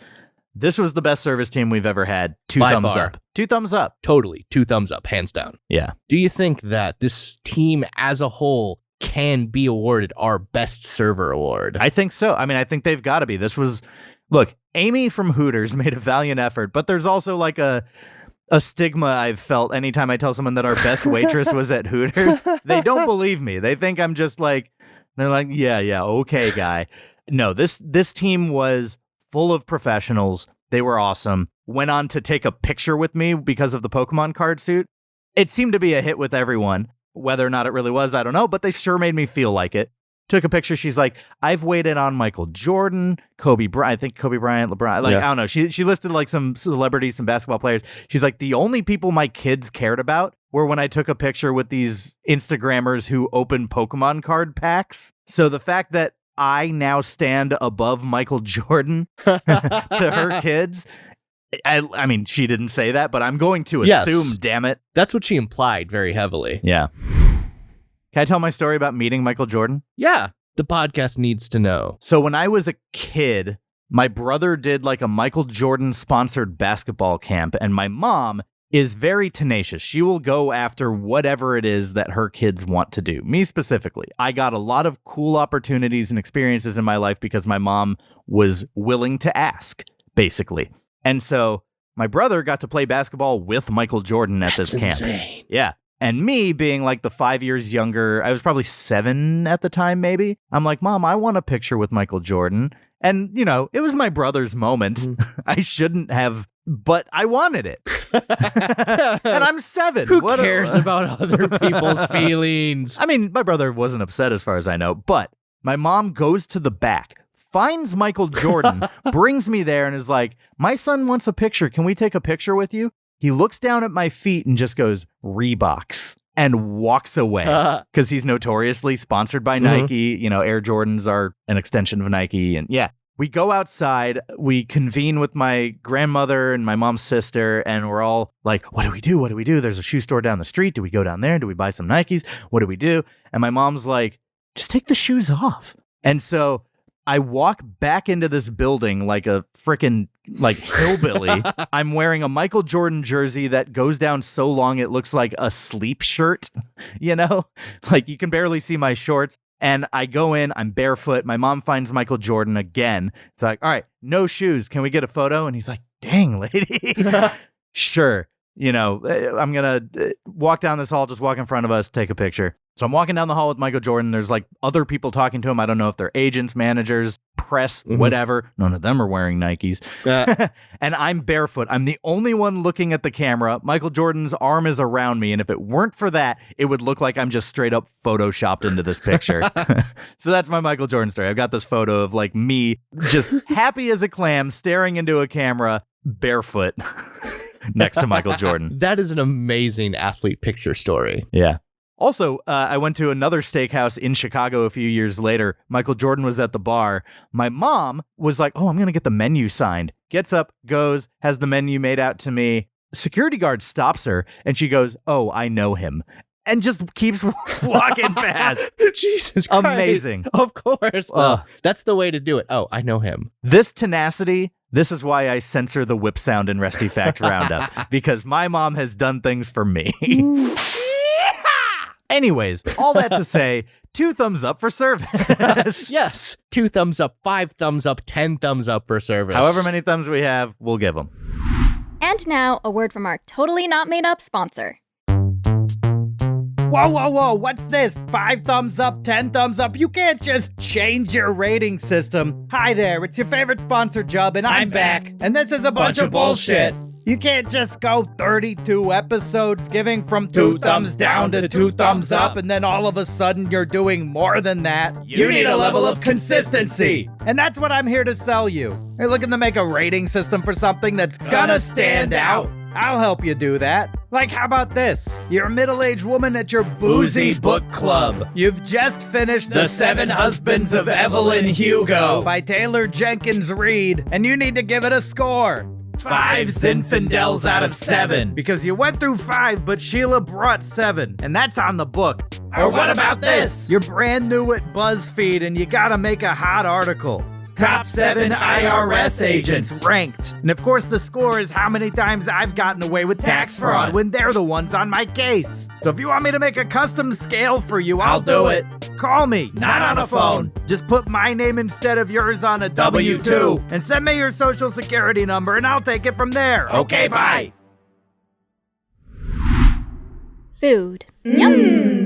This was the best service team we've ever had. Two By thumbs far. up. 2 thumbs up. Totally. 2 thumbs up, hands down. Yeah. Do you think that this team as a whole can be awarded our best server award? I think so. I think they've got to be. Look, Amy from Hooters made a valiant effort, but there's also like a stigma I've felt anytime I tell someone that our best waitress was at Hooters. They don't believe me. They think I'm just like, they're like, yeah, okay, guy. No, this team was full of professionals. They were awesome. Went on to take a picture with me because of the Pokemon card suit. It seemed to be a hit with everyone. Whether or not it really was, I don't know, but they sure made me feel like it. Took a picture. She's like, I've waited on Michael Jordan, Kobe Bryant, LeBron. I don't know. She listed like some celebrities, some basketball players. She's like, the only people my kids cared about were when I took a picture with these Instagrammers who open Pokemon card packs. So the fact that I now stand above Michael Jordan to her kids. I mean, she didn't say that, but I'm going to assume, damn it. That's what she implied very heavily. Yeah. Can I tell my story about meeting Michael Jordan? Yeah. The podcast needs to know. So when I was a kid, my brother did like a Michael Jordan sponsored basketball camp, and my mom is very tenacious. She will go after whatever it is that her kids want to do. Me specifically. I got a lot of cool opportunities and experiences in my life because my mom was willing to ask, basically. And so my brother got to play basketball with Michael Jordan at this camp. Insane. Yeah. And me being like the 5 years younger, I was probably 7 at the time, maybe. I'm like, Mom, I want a picture with Michael Jordan. And, it was my brother's moment. I shouldn't have, but I wanted it. And I'm 7. Who cares about other people's feelings? I mean, my brother wasn't upset as far as I know, but my mom goes to the back, finds Michael Jordan, brings me there and is like, my son wants a picture. Can we take a picture with you? He looks down at my feet and just goes, Reeboks, and walks away because he's notoriously sponsored by Nike. Air Jordans are an extension of Nike. And yeah, we go outside, we convene with my grandmother and my mom's sister, and we're all like, what do we do? What do we do? There's a shoe store down the street. Do we go down there? Do we buy some Nikes? What do we do? And my mom's like, just take the shoes off. And so I walk back into this building like a freaking hillbilly. I'm wearing a Michael Jordan jersey that goes down so long it looks like a sleep shirt, like you can barely see my shorts. And I go in, I'm barefoot. My mom finds Michael Jordan again. It's like, all right, no shoes. Can we get a photo? And he's like, dang, lady. Sure. I'm going to walk down this hall, just walk in front of us, take a picture. So I'm walking down the hall with Michael Jordan. There's like other people talking to him. I don't know if they're agents, managers, press, whatever. None of them are wearing Nikes. And I'm barefoot. I'm the only one looking at the camera. Michael Jordan's arm is around me. And if it weren't for that, it would look like I'm just straight up photoshopped into this picture. So that's my Michael Jordan story. I've got this photo of like me just happy as a clam staring into a camera barefoot next to Michael Jordan. That is an amazing athlete picture story. Yeah. Also, I went to another steakhouse in Chicago a few years later. Michael Jordan was at the bar. My mom was like, oh, I'm going to get the menu signed. Gets up, goes, has the menu made out to me. Security guard stops her, and she goes, oh, I know him. And just keeps walking past. Jesus Christ. Amazing. Of course. That's the way to do it. Oh, I know him. This tenacity, this is why I censor the whip sound in Resty Fact Roundup. Because my mom has done things for me. Anyways, all that to say, 2 thumbs up for service. Yes. 2 thumbs up, 5 thumbs up, 10 thumbs up for service. However many thumbs we have, we'll give them. And now, a word from our totally not made up sponsor. Whoa, what's this? 5 thumbs up, 10 thumbs up? You can't just change your rating system. Hi there, it's your favorite sponsor, Jubb, and I'm back. And this is a bunch of bullshit. You can't just go 32 episodes giving from 2 thumbs down to 2 thumbs up, and then all of a sudden you're doing more than that. You need a level of consistency. And that's what I'm here to sell you. You're looking to make a rating system for something that's gonna stand out. I'll help you do that. Like, how about this? You're a middle-aged woman at your boozy book club. You've just finished The 7 Husbands of Evelyn Hugo by Taylor Jenkins Reid, and you need to give it a score. 5 Zinfandels out of 7. Because you went through 5, but Sheila brought 7, and that's on the book. Or what about this? You're brand new at BuzzFeed, and you gotta make a hot article. Top 7 IRS agents ranked. And of course the score is how many times I've gotten away with tax fraud when they're the ones on my case. So if you want me to make a custom scale for you, I'll do it. Call me, not on a phone. Just put my name instead of yours on a W-2 and send me your social security number and I'll take it from there. Okay, bye. Food.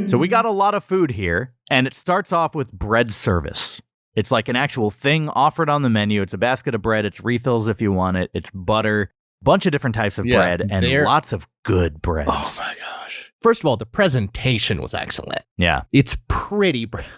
So we got a lot of food here, and it starts off with bread service. It's like an actual thing offered on the menu. It's a basket of bread. It's refills if you want it. It's butter, bunch of different types of bread, and lots of good breads. Oh my gosh. First of all, the presentation was excellent. Yeah. It's pretty bread.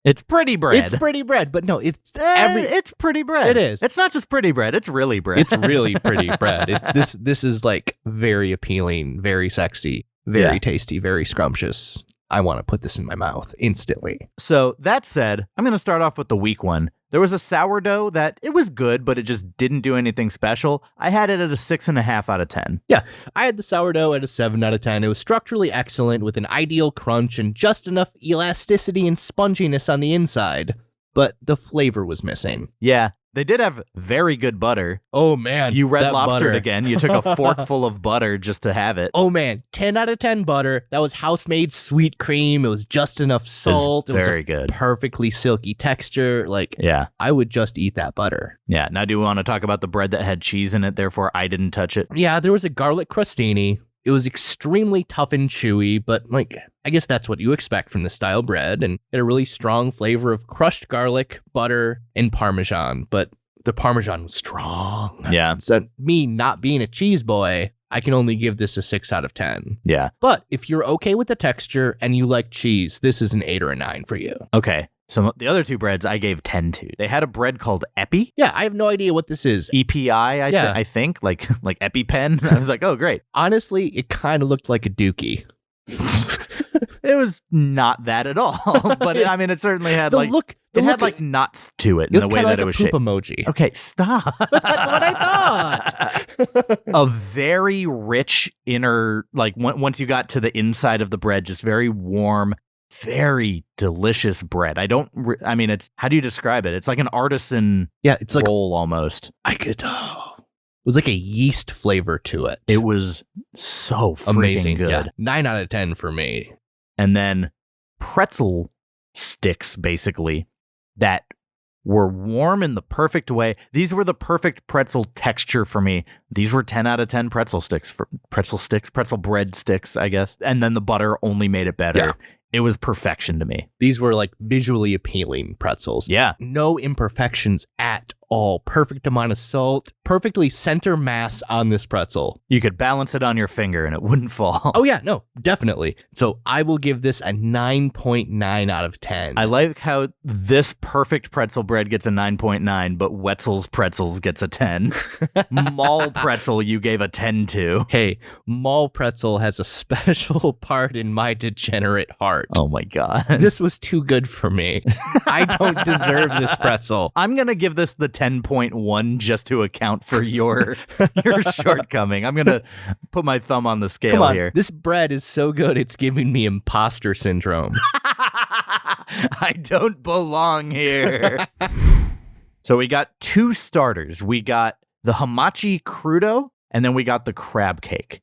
It's pretty bread. It's pretty bread, but no, it's it's pretty bread. It is. It's not just pretty bread. It's really bread. It's really pretty bread. This is like very appealing, very sexy, very tasty, very scrumptious. I want to put this in my mouth instantly. So that said, I'm going to start off with the weak one. There was a sourdough that it was good, but it just didn't do anything special. I had it at a 6.5 out of 10. Yeah, I had the sourdough at a 7 out of 10. It was structurally excellent with an ideal crunch and just enough elasticity and sponginess on the inside, but the flavor was missing. Yeah. They did have very good butter. Oh, man. You red lobstered again. You took a forkful of butter just to have it. Oh, man. 10 out of 10 butter. That was house-made sweet cream. It was just enough salt. It was very good. Perfectly silky texture. Like, yeah. I would just eat that butter. Yeah. Now, do we want to talk about the bread that had cheese in it, therefore I didn't touch it? Yeah, there was a garlic crostini. It was extremely tough and chewy, but like, I guess that's what you expect from this style bread, and it had a really strong flavor of crushed garlic, butter, and Parmesan, but the Parmesan was strong. Yeah. So me not being a cheese boy, I can only give this a 6 out of 10. Yeah. But if you're okay with the texture and you like cheese, this is an 8 or a 9 for you. Okay. So the other 2 breads I gave 10 to. They had a bread called Epi. Yeah, I have no idea what this is. EPI, I think, like EpiPen. I was like, oh, great. Honestly, it kind of looked like a Dookie. It was not that at all. But I mean, it certainly had had like nuts to it in the way that it was shaped. Emoji. Okay, stop. That's what I thought. A very rich inner, like once you got to the inside of the bread, just very warm, very delicious bread. I mean, it's, how do you describe it? It's like an artisan it's like roll almost. It was like a yeast flavor to it. It was so freaking amazing. good. Yeah. 9 out of 10 for me. And then pretzel sticks, basically, that were warm in the perfect way. These were the perfect pretzel texture for me. These were 10 out of 10 pretzel bread sticks, I guess. And then the butter only made it better. Yeah. It was perfection to me. These were like visually appealing pretzels. Yeah. No imperfections at all. Perfect amount of salt, perfectly center mass on this pretzel. You could balance it on your finger and it wouldn't fall. Oh yeah, no, definitely. So I will give this a 9.9 out of 10. I like how this perfect pretzel bread gets a 9.9, but Wetzel's Pretzels gets a 10. Mall pretzel you gave a 10 to. Hey, mall pretzel has a special part in my degenerate heart. Oh my God. This was too good for me. I don't deserve this pretzel. I'm going to give this the 10.1 just to account for your shortcoming. I'm going to put my thumb on the scale Come on, here. this bread is so good, it's giving me imposter syndrome. I don't belong here. So we got 2 starters. We got the hamachi crudo, and then we got the crab cake.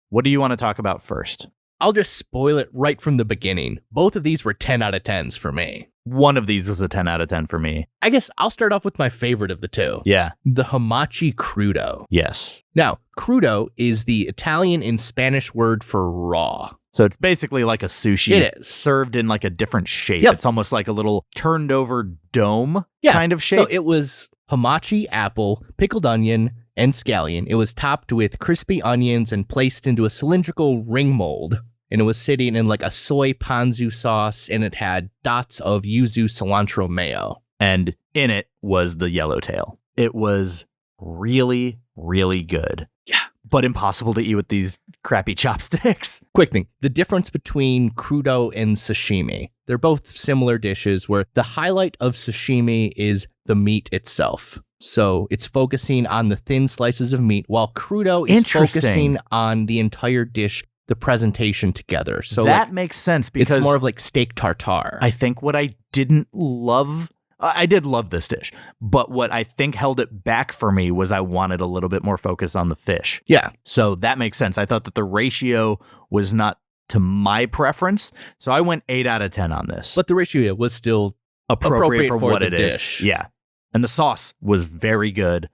What do you want to talk about first? I'll just spoil it right from the beginning. Both of these were 10 out of 10s for me. One of these was a 10 out of 10 for me. I guess I'll start off with my favorite of the two. Yeah. The hamachi crudo. Yes. Now, crudo is the Italian and Spanish word for raw. So it's basically like a sushi. It is. Served in like a different shape. Yep. It's almost like a little turned over dome Yeah. kind of shape. So it was hamachi, apple, pickled onion, and scallion. It was topped with crispy onions and placed into a cylindrical ring mold. And it was sitting in like a soy ponzu sauce, and it had dots of yuzu cilantro mayo. And in it was the yellowtail. It was really, really good. Yeah. But impossible to eat with these crappy chopsticks. Quick thing, the difference between crudo and sashimi. They're both similar dishes where the highlight of sashimi is the meat itself. So it's focusing on the thin slices of meat, while crudo is Interesting. focusing on the entire dish, the presentation together. So that like, makes sense because it's more of like steak tartare. I think what I didn't love, I did love this dish, but what I think held it back for me was I wanted a little bit more focus on the fish. Yeah. So that makes sense. I thought that the ratio was not to my preference. So I went 8 out of 10 on this. But the ratio was still appropriate for what the it is. dish. Yeah. And the sauce was very good.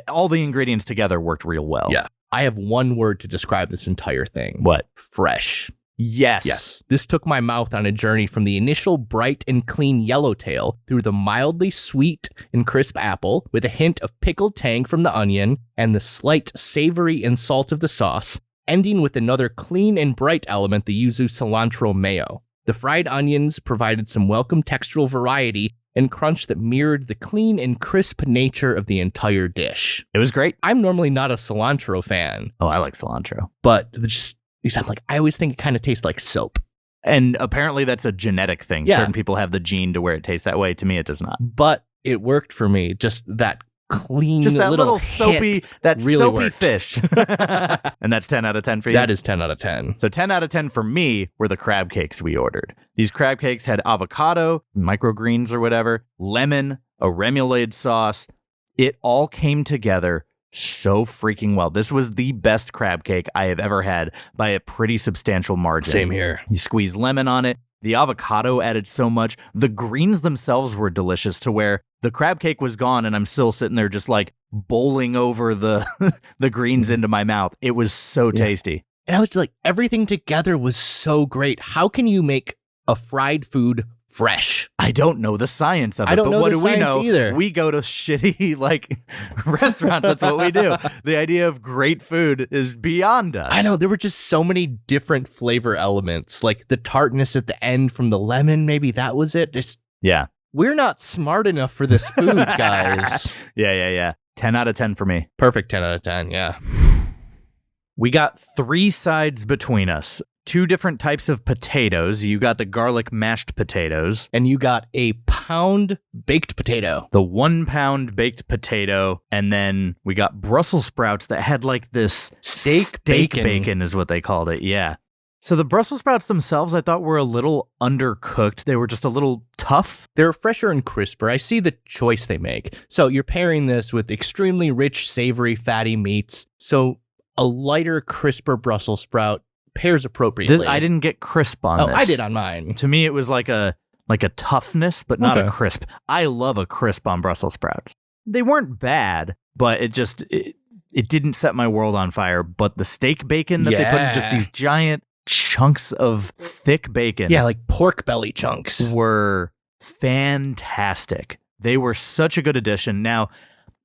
All the ingredients together worked real well. Yeah. I have one word to describe this entire thing. What? Fresh. Yes. Yes. This took my mouth on a journey from the initial bright and clean yellowtail through the mildly sweet and crisp apple with a hint of pickled tang from the onion and the slight savory and salt of the sauce, ending with another clean and bright element, the yuzu cilantro mayo. The fried onions provided some welcome textural variety and crunch that mirrored the clean and crisp nature of the entire dish. It was great. I'm normally not a cilantro fan, Oh, I like cilantro. but I always think it kind of tastes like soap. And apparently that's a genetic thing. Yeah. Certain people have the gene to where it tastes that way. To me, it does not. But it worked for me. Just that clean Just that little hit soapy, that really soapy worked. fish. And that's 10 out of 10 for you? That is 10 out of 10. So 10 out of 10 for me were the crab cakes we ordered. These crab cakes had avocado, microgreens or whatever, lemon, a remoulade sauce. It all came together so freaking well. This was the best crab cake I have ever had by a pretty substantial margin. Same here. You squeeze lemon on it. The avocado added so much. The greens themselves were delicious to where the crab cake was gone and I'm still sitting there just like bowling over the the greens into my mouth. It was so tasty. And I was like, everything together was so great. How can you make a fried food fresh? I don't know the science of it, I don't but know what the do we science know? either. We go to shitty like restaurants. That's what we do. The idea of great food is beyond us. I know, there were just so many different flavor elements, like the tartness at the end from the lemon. Maybe that was it. Just Yeah. we're not smart enough for this food, guys. Yeah. 10 out of 10 for me. Perfect 10 out of 10, yeah. We got 3 sides between us. 2 different types of potatoes. You got the garlic mashed potatoes. And you got a pound baked potato. The 1 pound baked potato, and then we got Brussels sprouts that had like this Steak bacon is what they called it. Yeah. So the Brussels sprouts themselves, I thought were a little undercooked. They were just a little tough. They're fresher and crisper. I see the choice they make. So you're pairing this with extremely rich, savory, fatty meats. So a lighter, crisper Brussels sprout pairs appropriately. I didn't get crisp on this. I did on mine. To me, it was like a like a toughness, but not a Okay. crisp. I love a crisp on Brussels sprouts. They weren't bad, but it didn't set my world on fire. But the steak bacon that they put in just Yeah. these giant chunks of thick bacon Yeah, like pork belly chunks. were fantastic. They were such a good addition. Now,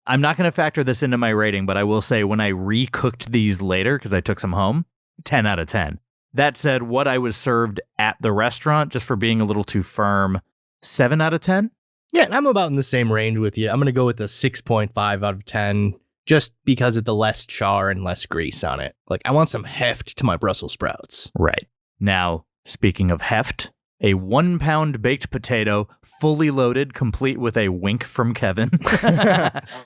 I'm not going to factor this into my rating, but I will say when I recooked these later, because I took some home, 10 out of 10. That said, what I was served at the restaurant, just for being a little too firm, 7 out of 10. Yeah, and I'm about in the same range with you. I'm going to go with a 6.5 out of 10 just because of the less char and less grease on it. Like, I want some heft to my Brussels sprouts. Right. Now, speaking of heft, a 1 pound baked potato, fully loaded, complete with a wink from Kevin.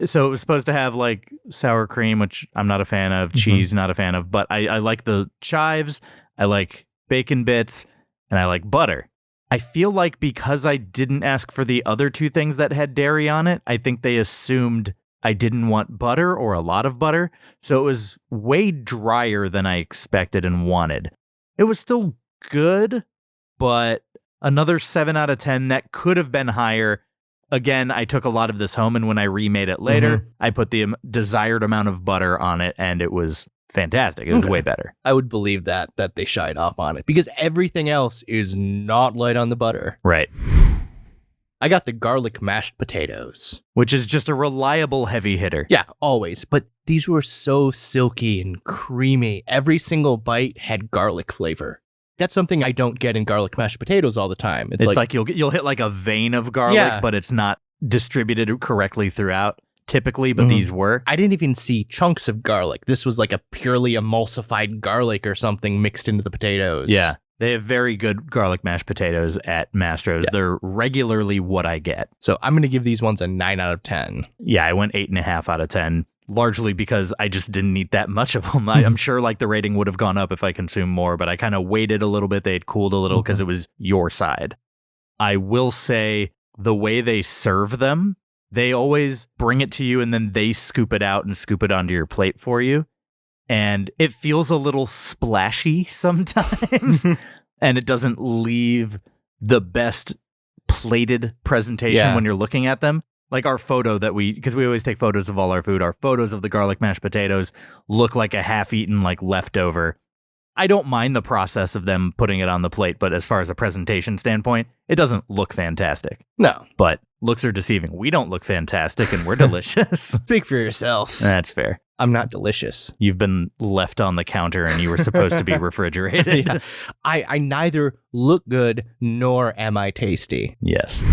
So it was supposed to have like sour cream, which I'm not a fan of, cheese, not a fan of, but I like the chives, I like bacon bits, and I like butter. I feel like because I didn't ask for the other two things that had dairy on it, I think they assumed I didn't want butter or a lot of butter. So it was way drier than I expected and wanted. It was still good, but another 7 out of 10 that could have been higher. Again, I took a lot of this home, and when I remade it later, I put the desired amount of butter on it, and it was fantastic. It was way better. I would believe that they shied off on it because everything else is not light on the butter. Right. I got the garlic mashed potatoes. Which is just a reliable heavy hitter. Yeah, always. But these were so silky and creamy. Every single bite had garlic flavor. That's something I don't get in garlic mashed potatoes all the time. It's like you'll hit like a vein of garlic, Yeah. but it's not distributed correctly throughout typically, but these were. I didn't even see chunks of garlic. This was like a purely emulsified garlic or something mixed into the potatoes. Yeah. They have very good garlic mashed potatoes at Mastro's. Yeah. They're regularly what I get. So I'm going to give these ones a 9 out of 10. Yeah, I went 8.5 out of 10, largely because I just didn't eat that much of them. I'm sure like the rating would have gone up if I consumed more, but I kind of waited a little bit. They had cooled a little because it was your side. I will say the way they serve them, they always bring it to you and then they scoop it out and scoop it onto your plate for you. And it feels a little splashy sometimes, and it doesn't leave the best plated presentation when you're looking at them. Like our photo because we always take photos of all our food, our photos of the garlic mashed potatoes look like a half-eaten, like leftover. I don't mind the process of them putting it on the plate, but as far as a presentation standpoint, it doesn't look fantastic. No. But looks are deceiving. We don't look fantastic, and we're delicious. Speak for yourself. That's fair. I'm not delicious. You've been left on the counter and you were supposed to be refrigerated. Yeah. I neither look good nor am I tasty. Yes.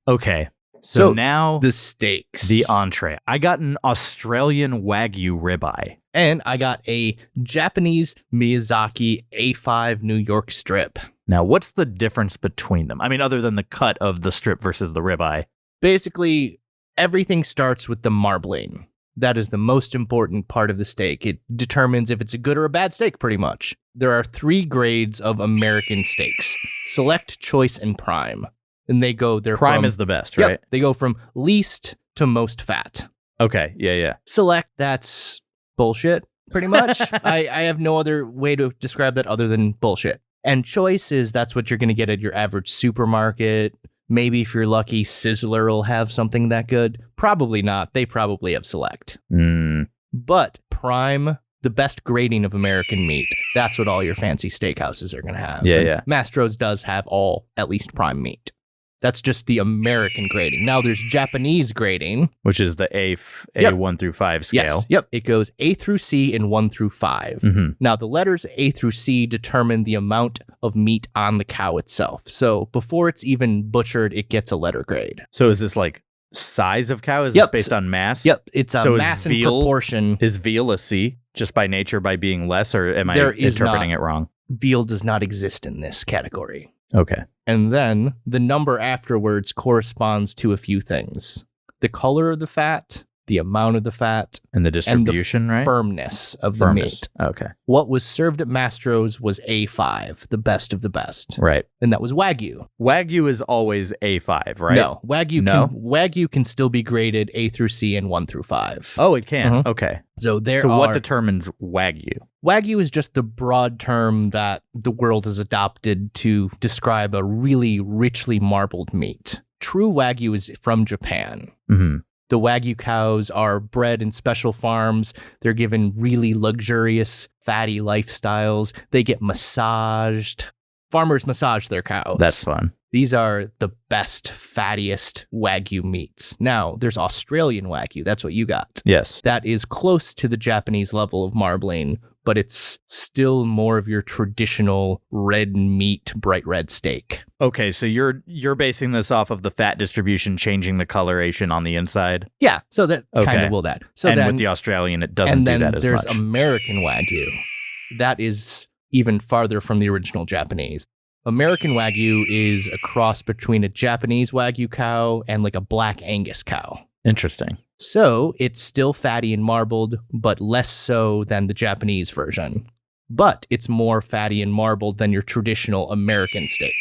Okay. So now the steaks. the entree. I got an Australian Wagyu ribeye. And I got a Japanese Miyazaki A5 New York strip. Now, what's the difference between them? I mean, other than the cut of the strip versus the ribeye. Basically, everything starts with the marbling. That is the most important part of the steak. It determines if it's a good or a bad steak, pretty much. There are 3 grades of American steaks: Select, Choice, and Prime. And they're Prime from, is the best, Yep, right? they go from least to most fat. Okay. Yeah. Select, that's bullshit, pretty much. I have no other way to describe that other than bullshit. And Choice is that's what you're going to get at your average supermarket. Maybe if you're lucky, Sizzler will have something that good. Probably not. They probably have Select. But Prime, the best grading of American meat, that's what all your fancy steakhouses are going to have. Yeah, And yeah. Mastro's does have all, at least Prime meat. That's just the American grading. Now there's Japanese grading. Which is the Yep. A1 through 5 scale. Yes. Yep. It goes A through C and 1 through 5. Mhm. Now, the letters A through C determine the amount of meat on the cow itself. So before it's even butchered, it gets a letter grade. So is this like size of cow? Is Yep. this based on mass? Yep. It's a So is mass and veal- proportion. Is veal a C just by nature by being less, or am I There is interpreting not. it wrong? Veal does not exist in this category. Okay. And then the number afterwards corresponds to a few things: the color of the fat, the amount of the fat, And the distribution, and the right? firmness of Firmness. the meat. Okay. What was served at Mastro's was A5, the best of the best. Right. And that was Wagyu. Wagyu is always A5, right? No, No? Wagyu can still be graded A through C and 1 through 5. Oh, it can. Mhm. Okay. So there so are what determines Wagyu? Wagyu is just the broad term that the world has adopted to describe a really richly marbled meat. True Wagyu is from Japan. Mm-hmm. The Wagyu cows are bred in special farms. They're given really luxurious, fatty lifestyles. They get massaged. Farmers massage their cows. That's fun. These are the best, fattiest Wagyu meats. Now, there's Australian Wagyu. That's what you got. Yes. That is close to the Japanese level of marbling, but it's still more of your traditional red meat, bright red steak. Okay, so you're basing this off of the fat distribution changing the coloration on the inside. Yeah, so that kind Okay. of will that. So and then, with the Australian, it doesn't do that as there's much. American Wagyu. That is even farther from the original Japanese. American Wagyu is a cross between a Japanese Wagyu cow and like a Black Angus cow. Interesting. So it's still fatty and marbled, but less so than the Japanese version. But it's more fatty and marbled than your traditional American steak.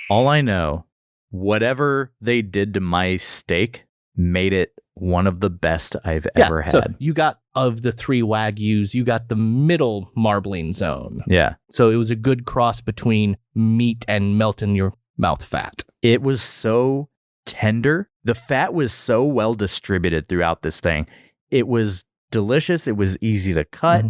All I know, whatever they did to my steak made it one of the best I've ever had. So you got, of the 3 Wagyus, you got the middle marbling zone. Yeah. So it was a good cross between meat and melt in your mouth fat. It was so tender. The fat was so well distributed throughout this thing. It was delicious. It was easy to cut.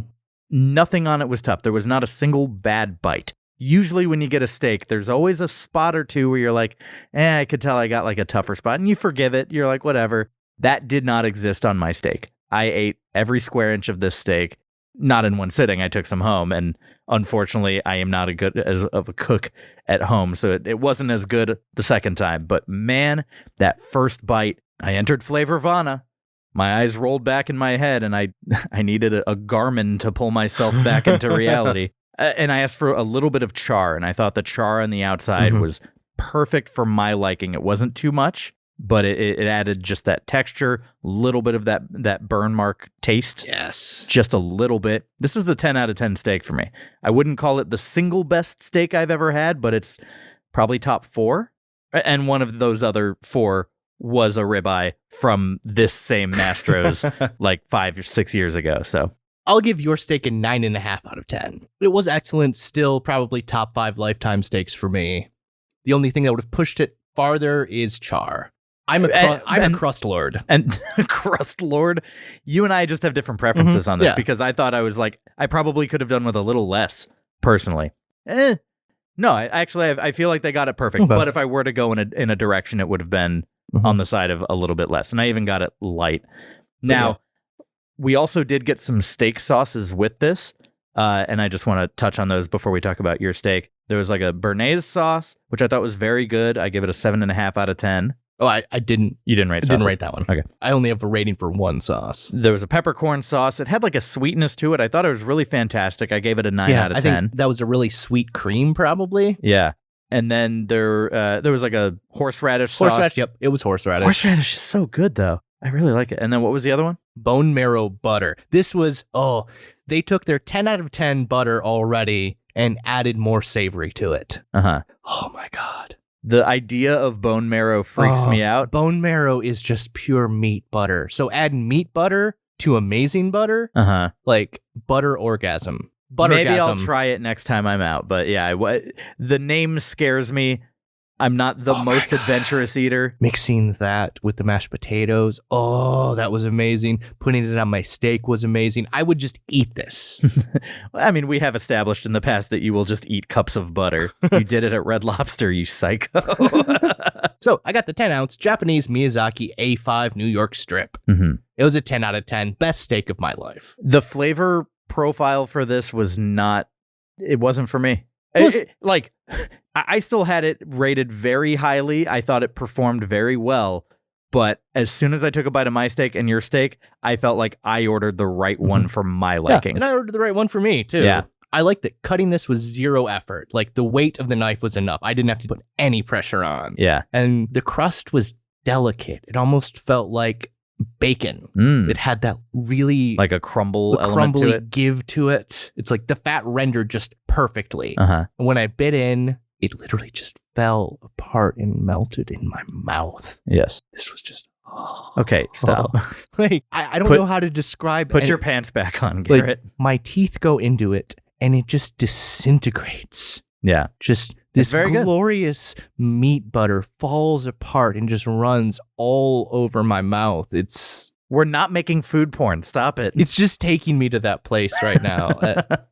Nothing on it was tough. There was not a single bad bite. Usually when you get a steak, there's always a spot or two where you're like, I could tell I got like a tougher spot, and you forgive it. You're like, whatever. That did not exist on my steak. I ate every square inch of this steak, not in one sitting. I took some home, and unfortunately, I am not of a cook at home, so it wasn't as good the second time. But man, that first bite, I entered Flavorvana. My eyes rolled back in my head, and I needed a Garmin to pull myself back into reality. And I asked for a little bit of char, and I thought the char on the outside was perfect for my liking. It wasn't too much, but it added just that texture, a little bit of that burn mark taste. Yes. Just a little bit. This is a 10 out of 10 steak for me. I wouldn't call it the single best steak I've ever had, but it's probably top 4. And one of those other 4 was a ribeye from this same Mastro's like 5 or 6 years ago. So I'll give your steak a 9.5 out of 10. It was excellent. Still probably top 5 lifetime steaks for me. The only thing that would have pushed it farther is char. I'm a crust lord. And crust lord, you and I just have different preferences on this because I thought I probably could have done with a little less personally. No, I feel like they got it perfect. Okay. But if I were to go in a direction, it would have been on the side of a little bit less. And I even got it light. Now, we also did get some steak sauces with this. And I just want to touch on those before we talk about your steak. There was like a Béarnaise sauce, which I thought was very good. I give it a 7.5 out of 10. Oh, I didn't. You didn't rate it? I didn't rate that one. Okay. I only have a rating for one sauce. There was a peppercorn sauce. It had like a sweetness to it. I thought it was really fantastic. I gave it a 9 out of 10. I think that was a really sweet cream, probably. Yeah. And then there was like a horseradish sauce. Horseradish, yep. It was horseradish. Horseradish is so good, though. I really like it. And then what was the other one? Bone marrow butter. This was, they took their 10 out of 10 butter already and added more savory to it. Uh-huh. Oh, my God. The idea of bone marrow freaks me out. Bone marrow is just pure meat butter. So add meat butter to amazing butter, like butter orgasm. Maybe I'll try it next time I'm out. But yeah, the name scares me. I'm not the most adventurous eater. Mixing that with the mashed potatoes. Oh, that was amazing. Putting it on my steak was amazing. I would just eat this. I mean, we have established in the past that you will just eat cups of butter. You did it at Red Lobster, you psycho. So I got the 10-ounce Japanese Miyazaki A5 New York strip. It was a 10 out of 10. Best steak of my life. The flavor profile for this was it wasn't for me. I still had it rated very highly. I thought it performed very well. But as soon as I took a bite of my steak and your steak, I felt like I ordered the right one for my liking. And I ordered the right one for me, too. Yeah. I liked that cutting this was zero effort. Like, the weight of the knife was enough. I didn't have to put any pressure on. Yeah. And the crust was delicate. It almost felt like bacon. It had that really... like a crumble element to it. Give to it. It's like the fat rendered just perfectly. Uh-huh. And when I bit in, it literally just fell apart and melted in my mouth. Yes. This was just... Okay, stop. Like, I don't Put- know how to describe Put any- your pants back on, like, Garrett. my teeth go into it and it just disintegrates. Yeah. Just this very good. glorious meat butter falls apart and just runs all over my mouth. We're not making food porn. Stop it. It's just taking me to that place right now.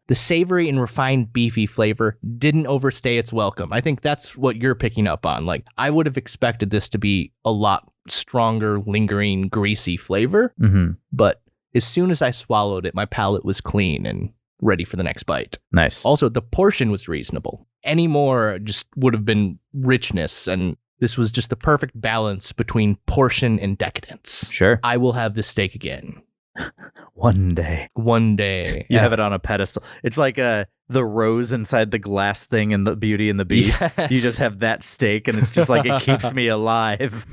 The savory and refined beefy flavor didn't overstay its welcome. I think that's what you're picking up on. Like, I would have expected this to be a lot stronger, lingering, greasy flavor. Mm-hmm. But as soon as I swallowed it, my palate was clean and ready for the next bite. Nice. Also, the portion was reasonable. Any more just would have been richness, and this was just the perfect balance between portion and decadence. Sure. I will have this steak again. One day. One day. You have it on a pedestal. It's like the rose inside the glass thing in the Beauty and the Beast. Yes. You just have that steak, and it's just like it keeps me alive.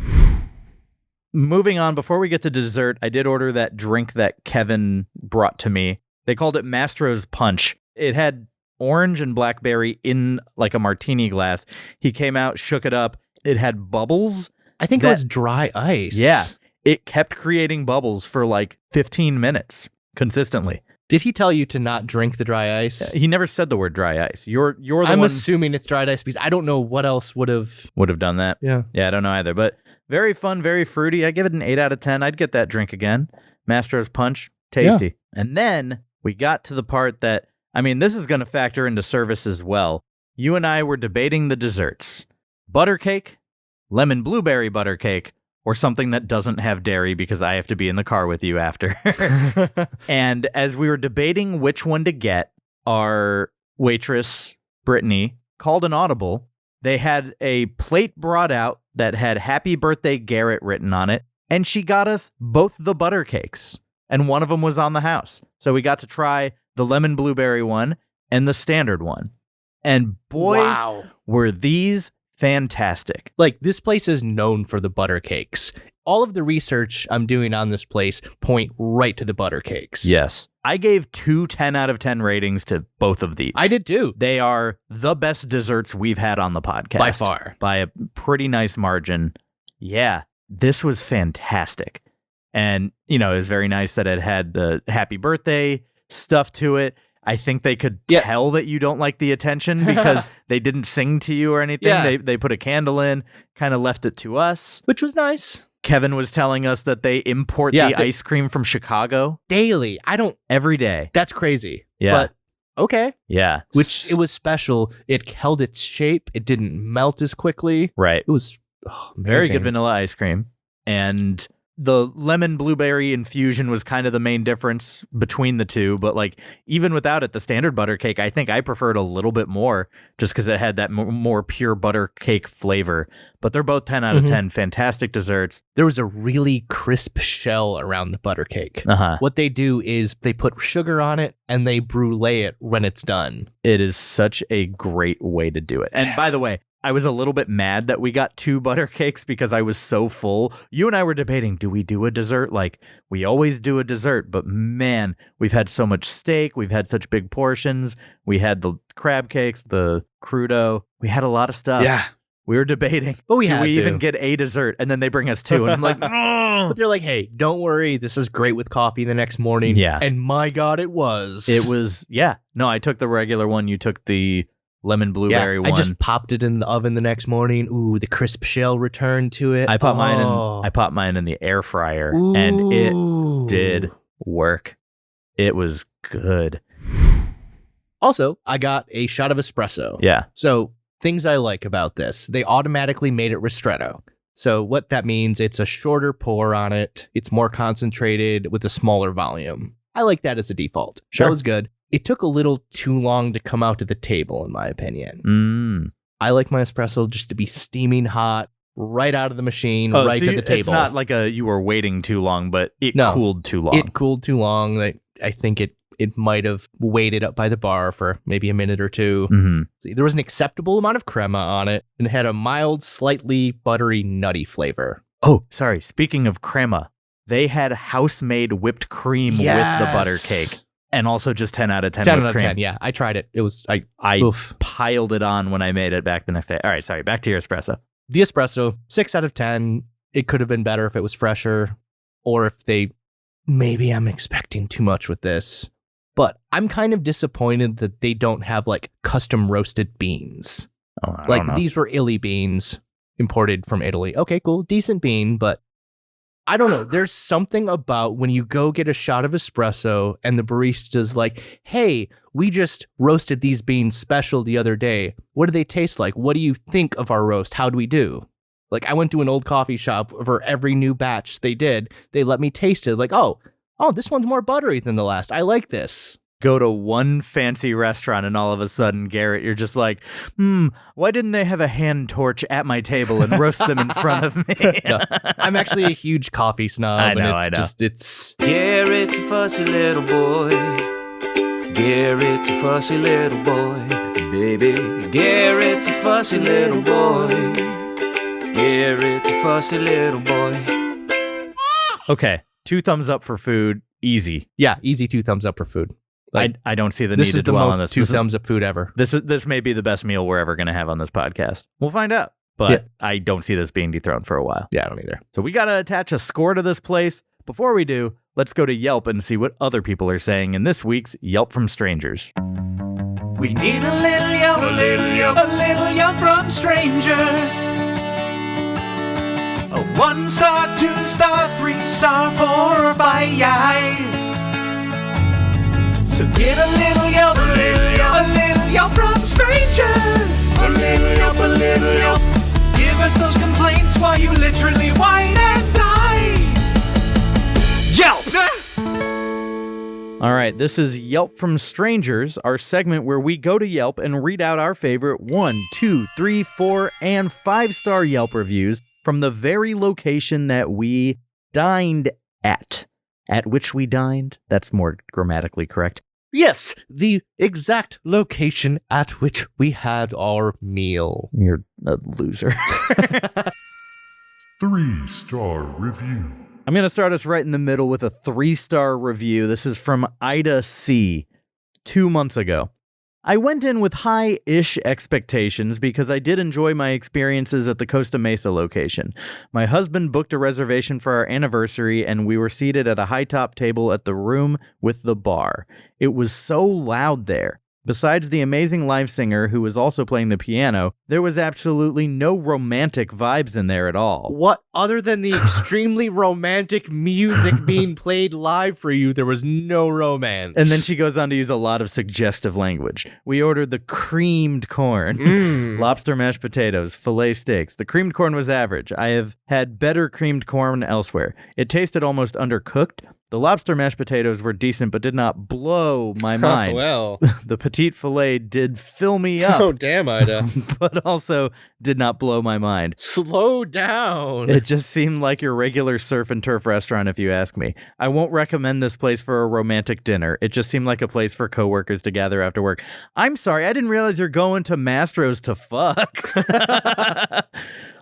Moving on, before we get to dessert, I did order that drink that Kevin brought to me. They called it Mastro's Punch. It had orange and blackberry in like a martini glass. He came out, shook it up. It had bubbles. I think that- it was dry ice. Yeah. It kept creating bubbles for like 15 minutes consistently. Did he tell you to not drink the dry ice? He never said the word dry ice. You're the I'm one assuming it's dried ice because I don't know what else would have. would have done that. Yeah. Yeah, I don't know either. But very fun, very fruity. I give it an 8 out of 10. I'd get that drink again. Mastro's Punch, tasty. And then we got to the part that, I mean, this is going to factor into service as well. You and I were debating the desserts. Butter cake, lemon blueberry butter cake, or something that doesn't have dairy because I have to be in the car with you after. And as we were debating which one to get, our waitress, Brittany, called an audible. They had a plate brought out that had Happy Birthday Garrett written on it, and she got us both the butter cakes, and one of them was on the house. So we got to try the lemon blueberry one and the standard one. And boy, were these fantastic. Like, this place is known for the butter cakes. All of the research I'm doing on this place point right to the butter cakes. Yes. I gave 2 10 out of 10 ratings to both of these. I did too. They are the best desserts we've had on the podcast. By far. By a pretty nice margin. Yeah, this was fantastic. And, you know, it was very nice that it had the happy birthday stuff to it. I think they could tell that you don't like the attention because they didn't sing to you or anything. Yeah. They put a candle in, kind of left it to us. Which was nice. Kevin was telling us that they import the ice cream from Chicago Daily. every day. That's crazy. Yeah. But okay. Yeah. Which it was special. It held its shape. It didn't melt as quickly. Right. It was Very amazing. good vanilla ice cream. And the lemon blueberry infusion was kind of the main difference between the two. But like, even without it, the standard butter cake, I think I preferred a little bit more just because it had that more pure butter cake flavor. But they're both 10 out of 10. Fantastic desserts. There was a really crisp shell around the butter cake. Uh-huh. What they do is they put sugar on it and they brulee it when it's done. It is such a great way to do it. And by the way, I was a little bit mad that we got 2 butter cakes because I was so full. You and I were debating, do we do a dessert? Like, we always do a dessert, but man, we've had so much steak. We've had such big portions. We had the crab cakes, the crudo. We had a lot of stuff. Yeah. We were debating, But we do had we to. even get a dessert? And then they bring us 2. And I'm like, But they're like, hey, don't worry. This is great with coffee the next morning. Yeah. And my God, it was. it was, yeah. No, I took the regular one. You took the lemon blueberry one. I just popped it in the oven the next morning. Ooh, the crisp shell returned to it. I popped Oh. mine in the air fryer, and it did work. It was good. Also, I got a shot of espresso. Yeah. So, things I like about this, they automatically made it ristretto. So, what that means, it's a shorter pour on it. It's more concentrated with a smaller volume. I like that as a default. Sure. That was good. It took a little too long to come out to the table, in my opinion. Mm. I like my espresso just to be steaming hot, right out of the machine, right to the table. It's not like you were waiting too long, but it No. cooled too long. It cooled too long. I think it might have waited up by the bar for maybe a minute or two. Mm-hmm. There was an acceptable amount of crema on it and it had a mild, slightly buttery, nutty flavor. Oh, sorry. Speaking of crema, they had house-made whipped cream with the butter cake. And also just 10 out of 10 10 whipped out of cream. 10, yeah. I tried it. It was, I oof. piled it on when I made it back the next day. All right, sorry. Back to your espresso. The espresso, 6 out of 10. it could have been better if it was fresher, or if maybe I'm expecting too much with this. But I'm kind of disappointed that they don't have like custom roasted beans. Oh, I don't know. These were illy beans imported from Italy. Okay, cool. Decent bean, but I don't know. There's something about when you go get a shot of espresso and the barista's like, hey, we just roasted these beans special the other day. What do they taste like? What do you think of our roast? How do we do? Like, I went to an old coffee shop for every new batch they did. They let me taste it. Like, oh, this one's more buttery than the last. I like this. Go to one fancy restaurant and all of a sudden, Garrett, you're just like, why didn't they have a hand torch at my table and roast them in front of me? No, I'm actually a huge coffee snob. I know. It's Garrett's a fussy little boy. Garrett's a fussy little boy. Baby, Garrett's a fussy little boy. Garrett's a fussy little boy. Okay, 2 thumbs up for food. Easy. Yeah, easy 2 thumbs up for food. Like, I don't see the need to dwell on this. This is the most 2 thumbs up food ever. This may be the best meal we're ever going to have on this podcast. We'll find out. But Yeah. I don't see this being dethroned for a while. Yeah, I don't either. So we got to attach a score to this place. Before we do, let's go to Yelp and see what other people are saying in this week's Yelp from Strangers. We need a little yelp, a little yelp, a little yelp from strangers. A 1-star, 2-star, 3-star, 4 or 5. So get a little yelp, a little yelp, a little yelp from strangers. A little yelp, a little yelp. Give us those complaints while you literally whine and die. Yelp! All right, this is Yelp from Strangers, our segment where we go to Yelp and read out our favorite 1, 2, 3, 4, and 5-star Yelp reviews from the very location that we dined at. At which we dined? That's more grammatically correct. Yes, the exact location at which we had our meal. You're a loser. 3-star review. I'm going to start us right in the middle with a 3-star review. This is from Ida C. 2 months ago. I went in with high-ish expectations because I did enjoy my experiences at the Costa Mesa location. My husband booked a reservation for our anniversary, and we were seated at a high-top table at the room with the bar. It was so loud there. Besides the amazing live singer who was also playing the piano, there was absolutely no romantic vibes in there at all. What, other than the extremely romantic music being played live for you, there was no romance. And then she goes on to use a lot of suggestive language. We ordered the creamed corn, lobster mashed potatoes, filet steaks. The creamed corn was average. I have had better creamed corn elsewhere. It tasted almost undercooked. The lobster mashed potatoes were decent, but did not blow my mind. Oh, well. The petite filet did fill me up. Oh, damn, Ida. But also did not blow my mind. Slow down. It just seemed like your regular surf and turf restaurant, if you ask me. I won't recommend this place for a romantic dinner. It just seemed like a place for coworkers to gather after work. I'm sorry, I didn't realize you're going to Mastro's to fuck.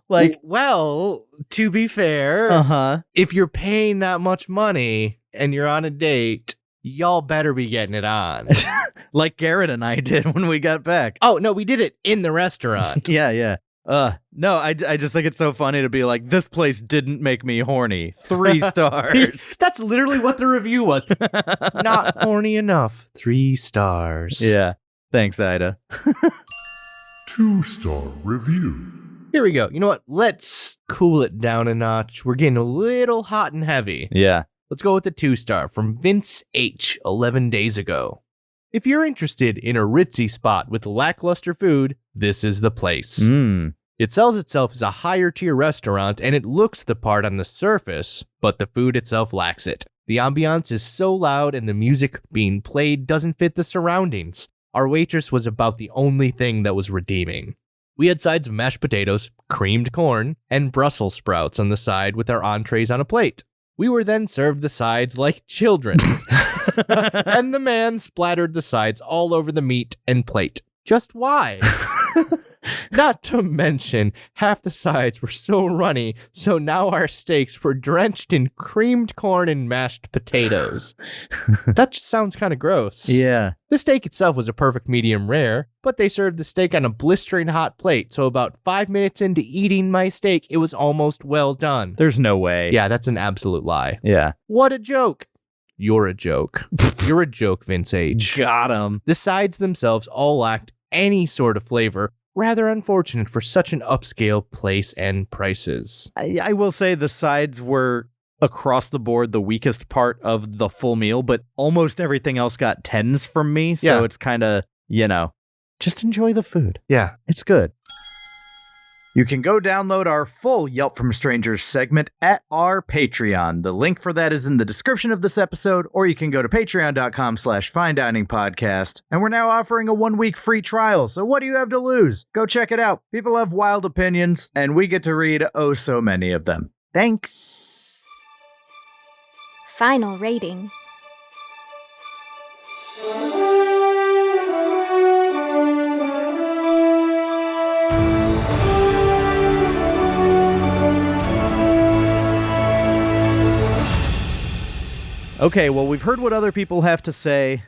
Like, well, to be fair, if you're paying that much money and you're on a date, y'all better be getting it on. Like Garrett and I did when we got back. Oh, no, we did it in the restaurant. Yeah. No, I just think it's so funny to be like, this place didn't make me horny. 3 stars. That's literally what the review was. Not horny enough. 3 stars. Yeah. Thanks, Ida. 2-star review. Here we go. You know what? Let's cool it down a notch. We're getting a little hot and heavy. Yeah. Let's go with the 2-star from Vince H. 11 days ago. If you're interested in a ritzy spot with lackluster food, this is the place. It sells itself as a higher tier restaurant and it looks the part on the surface, but the food itself lacks it. The ambiance is so loud and the music being played doesn't fit the surroundings. Our waitress was about the only thing that was redeeming. We had sides of mashed potatoes, creamed corn, and Brussels sprouts on the side with our entrees on a plate. We were then served the sides like children. And the man splattered the sides all over the meat and plate. Just why? Not to mention, half the sides were so runny, so now our steaks were drenched in creamed corn and mashed potatoes. That just sounds kind of gross. Yeah. The steak itself was a perfect medium rare, but they served the steak on a blistering hot plate, so about 5 minutes into eating my steak, it was almost well done. There's no way. Yeah, that's an absolute lie. Yeah. What a joke. You're a joke. You're a joke, Vince H. Got him. The sides themselves all lacked any sort of flavor. Rather unfortunate for such an upscale place and prices. I will say the sides were across the board the weakest part of the full meal, but almost everything else got 10s from me. So Yeah. it's kind of, just enjoy the food. Yeah. It's good. You can go download our full Yelp from Strangers segment at our Patreon. The link for that is in the description of this episode, or you can go to patreon.com/finediningpodcast. And we're now offering a 1-week free trial, so what do you have to lose? Go check it out. People have wild opinions, and we get to read oh so many of them. Thanks. Final rating. Okay, well, we've heard what other people have to say,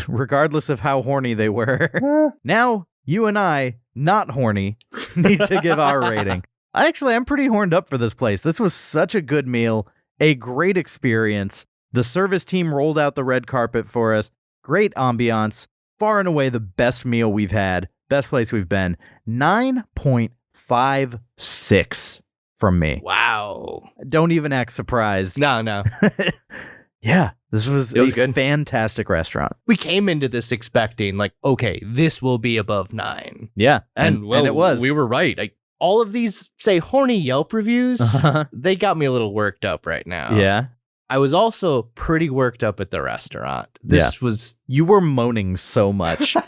regardless of how horny they were. Now, you and I, not horny, need to give our rating. I'm pretty horned up for this place. This was such a good meal, a great experience. The service team rolled out the red carpet for us. Great ambiance. Far and away the best meal we've had. Best place we've been. 9.56 from me. Wow. Don't even act surprised. No. Yeah, this was It was a good. fantastic restaurant. We came into this expecting, okay, this will be above 9. Yeah, And it was. We were right. All of these, say, horny Yelp reviews, they got me a little worked up right now. Yeah. I was also pretty worked up at the restaurant. This was... You were moaning so much.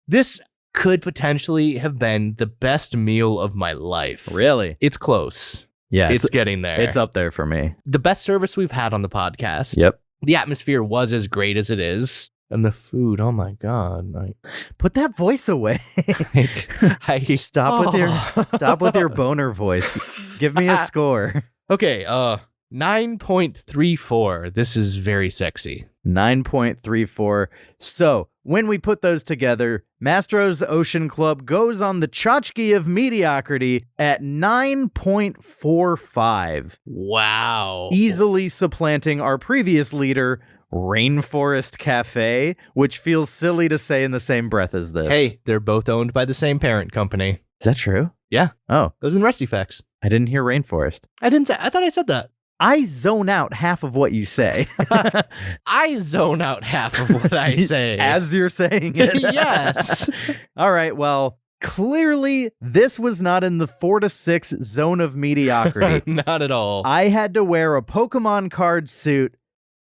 This could potentially have been the best meal of my life. Really? It's close. Yeah, It's getting there. It's up there for me. The best service we've had on the podcast. Yep. The atmosphere was as great as it is. And the food, oh my God. Put that voice away. Stop with your boner voice. Give me a score. Okay, 9.34. This is very sexy. 9.34. So, when we put those together, Mastro's Ocean Club goes on the tchotchke of mediocrity at 9.45. Wow. Easily supplanting our previous leader, Rainforest Cafe, which feels silly to say in the same breath as this. Hey, they're both owned by the same parent company. Is that true? Yeah. Oh, Those are the Rusty facts. I didn't hear Rainforest. I thought I said that. I zone out half of what you say. I zone out half of what I say. As you're saying it. Yes. All right, well, clearly this was not in the 4 to 6 zone of mediocrity. Not at all. I had to wear a Pokemon card suit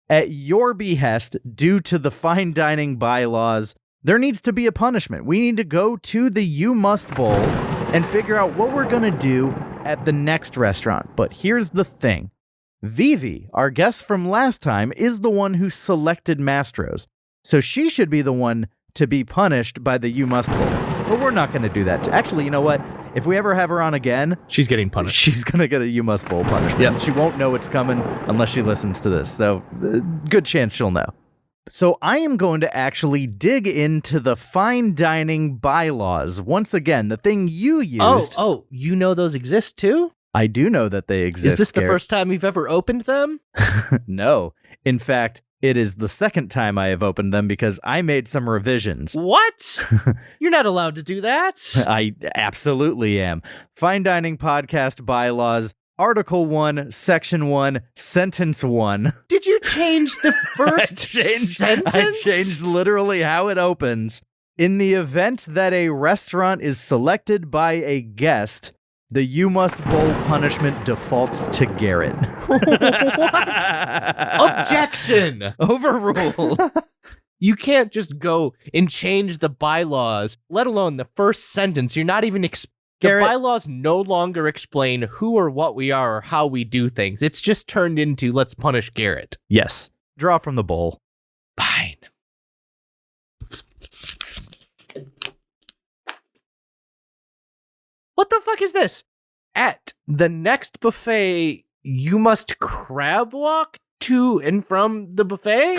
at your behest due to the fine dining bylaws. There needs to be a punishment. We need to go to the You Must Bowl and figure out what we're going to do at the next restaurant. But here's the thing. Vivi, our guest from last time, is the one who selected Mastro's. So she should be the one to be punished by the You Must Bowl. But we're not going to do that. Actually, you know what? If we ever have her on again, She's getting punished. she's going to get a You Must Bowl punishment. Yep. She won't know it's coming unless she listens to this. So good chance she'll know. So I am going to actually dig into the fine dining bylaws. Once again, the thing you used. Oh, you know those exist too? I do know that they exist. Is this the Garrett. first time you've ever opened them? No. In fact, it is the second time I have opened them because I made some revisions. What? You're not allowed to do that. I absolutely am. Fine Dining Podcast Bylaws, Article 1, Section 1, Sentence 1. Did you change the first sentence? I changed literally how it opens. In the event that a restaurant is selected by a guest, the You Must Bowl punishment defaults to Garrett. Objection! Overruled. You can't just go and change the bylaws, let alone the first sentence. You're not even... The Garrett- bylaws no longer explain who or what we are or how we do things. It's just turned into, let's punish Garrett. Yes. Draw from the bowl. Fine. What the fuck is this? At the next buffet, you must crab walk to and from the buffet?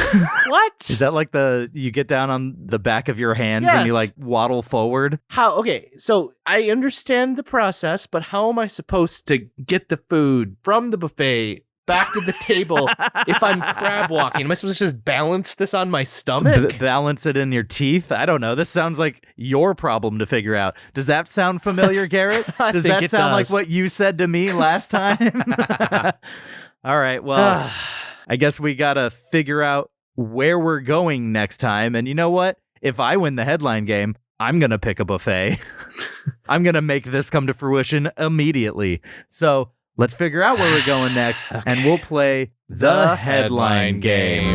What? Is that like you get down on the back of your hands Yes. and you like waddle forward? How? Okay, so I understand the process, but how am I supposed to get the food from the buffet back to the table if I'm crab walking? Am I supposed to just balance this on my stomach? Balance it in your teeth? I don't know. This sounds like your problem to figure out. Does that sound familiar, Garrett? I Does think that it sound like does. what you said to me last time? All right, well, I guess we got to figure out where we're going next time. And you know what? If I win the headline game, I'm going to pick a buffet. I'm going to make this come to fruition immediately. So let's figure out where we're going next, and we'll play the headline game.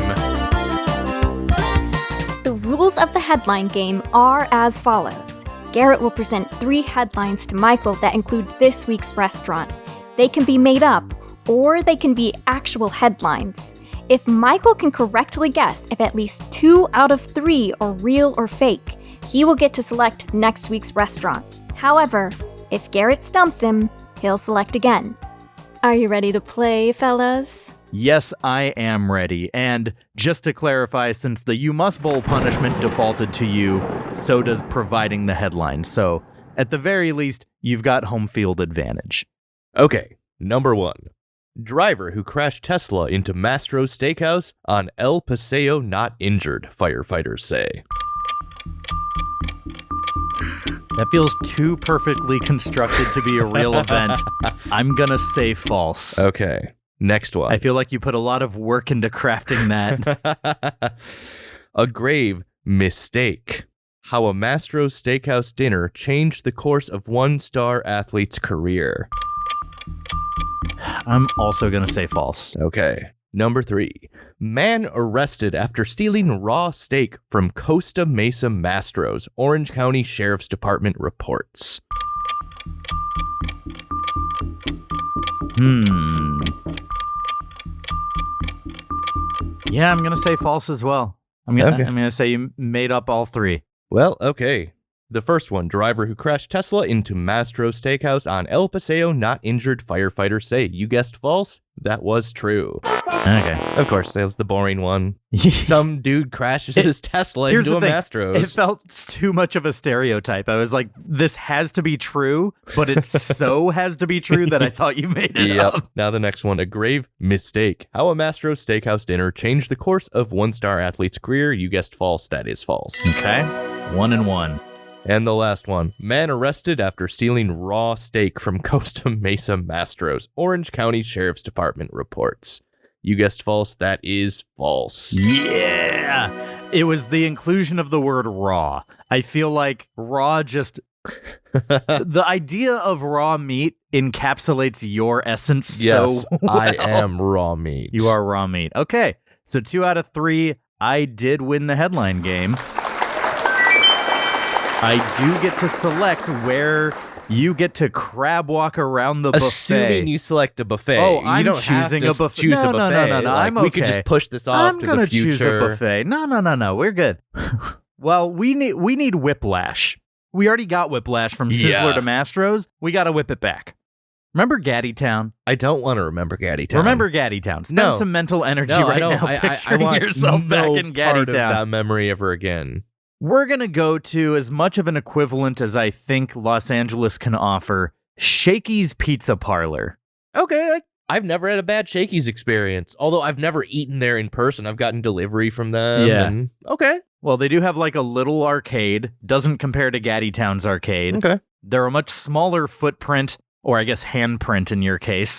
The rules of the headline game are as follows. Garrett will present 3 headlines to Michael that include this week's restaurant. They can be made up, or they can be actual headlines. If Michael can correctly guess if at least 2 out of 3 are real or fake, he will get to select next week's restaurant. However, if Garrett stumps him, he'll select again. Are you ready to play, fellas? Yes, I am ready. And just to clarify, since the You Must Bowl punishment defaulted to you, so does providing the headline. So, at the very least, you've got home field advantage. Okay, number 1. Driver who crashed Tesla into Mastro Steakhouse on El Paseo not injured, firefighters say. That feels too perfectly constructed to be a real event. I'm gonna say false. Okay, next one. I feel like you put a lot of work into crafting that. A grave mistake. How a Mastro Steakhouse dinner changed the course of one-star athlete's career. I'm also gonna say false. Okay. Number 3. Man arrested after stealing raw steak from Costa Mesa Mastro's, Orange County Sheriff's Department reports. Yeah, I'm gonna say false as well. I'm gonna say you made up all 3. Well, okay. The first one, driver who crashed Tesla into Mastro Steakhouse on El Paseo not injured, firefighters say. You guessed false? That was true. Okay. Of course, that was the boring one. Some dude crashes his Tesla Here's into a the thing. Mastro's. It felt too much of a stereotype. I was like, this has to be true, but it so has to be true that I thought you made it up. Now the next one, a grave mistake. How a Mastro Steakhouse dinner changed the course of one-star athlete's career. You guessed false. That is false. Okay. 1 and 1. And the last one, man arrested after stealing raw steak from Costa Mesa Mastro's, Orange County Sheriff's Department reports. You guessed false. That is false. Yeah. It was the inclusion of the word raw. I feel like raw just... the idea of raw meat encapsulates your essence Yes, so well. I am raw meat. You are raw meat. Okay. So 2 out of 3, I did win the headline game. I do get to select where you get to crab walk around the buffet. Assuming you select a buffet. Oh, you I'm don't choosing have to a buffet. choose No, a no, buffet. no, no, Like, I'm we could okay. just push this off I'm to gonna the future. choose a buffet. No. We're good. Well, we need whiplash. We already got whiplash from Sizzler to Mastro's. We got to whip it back. Remember Gaddytown? I don't want to remember Gaddytown. Remember Gaddytown. Spend No. some mental energy No, right I don't. now I picturing want yourself back no in part of Gaddytown. that memory ever again. We're going to go to as much of an equivalent as I think Los Angeles can offer, Shakey's Pizza Parlor. Okay, I've never had a bad Shakey's experience. Although I've never eaten there in person. I've gotten delivery from them. Yeah. And, okay. Well, they do have like a little arcade. Doesn't compare to Gaddytown's arcade. Okay. They're a much smaller footprint, or I guess handprint in your case.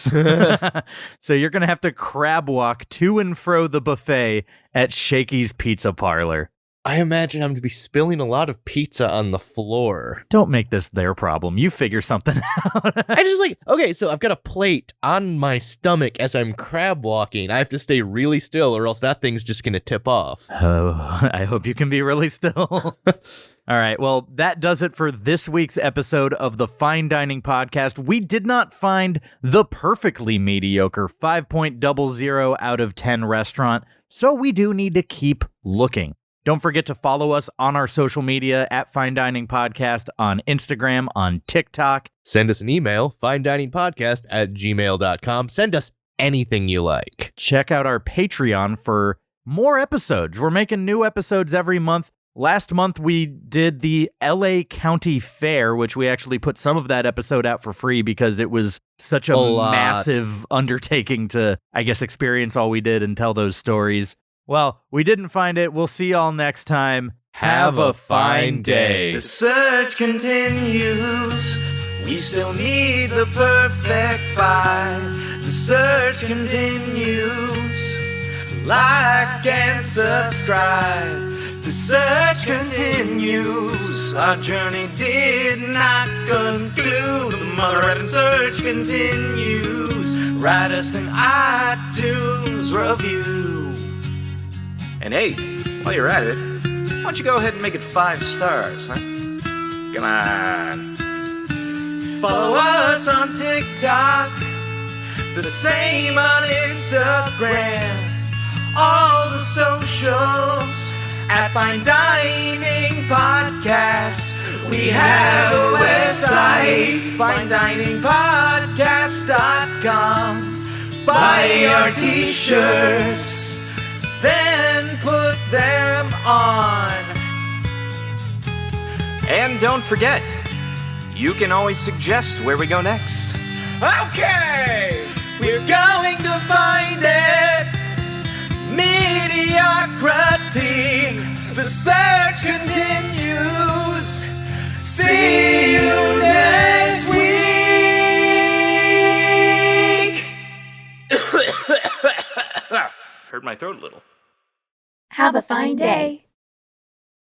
So you're going to have to crab walk to and fro the buffet at Shakey's Pizza Parlor. I imagine I'm going to be spilling a lot of pizza on the floor. Don't make this their problem. You figure something out. I just okay, so I've got a plate on my stomach as I'm crab walking. I have to stay really still or else that thing's just going to tip off. Oh, I hope you can be really still. All right, well, that does it for this week's episode of the Fine Dining Podcast. We did not find the perfectly mediocre 5.00 out of 10 restaurant, so we do need to keep looking. Don't forget to follow us on our social media at Fine Dining Podcast on Instagram, on TikTok. Send us an email, finediningpodcast@gmail.com. Send us anything you like. Check out our Patreon for more episodes. We're making new episodes every month. Last month, we did the LA County Fair, which we actually put some of that episode out for free because it was such a massive undertaking to, I guess, experience all we did and tell those stories. Well, we didn't find it. We'll see y'all next time. Have a fine day. The search continues. We still need the perfect five. The search continues. Like and subscribe. The search continues. Our journey did not conclude. The mother effing search continues. Write us an iTunes review. And hey, while you're at it, why don't you go ahead and make it 5 stars, huh? Come on. Follow us on TikTok. The same on Instagram. All the socials at Fine Dining Podcast. We have a website, finediningpodcast.com. Buy our t-shirts, then put them on. And don't forget, you can always suggest where we go next. Okay! We're going to find it. Mediocrity. The search continues. See you next week. Hurt my throat a little. Have a fine day.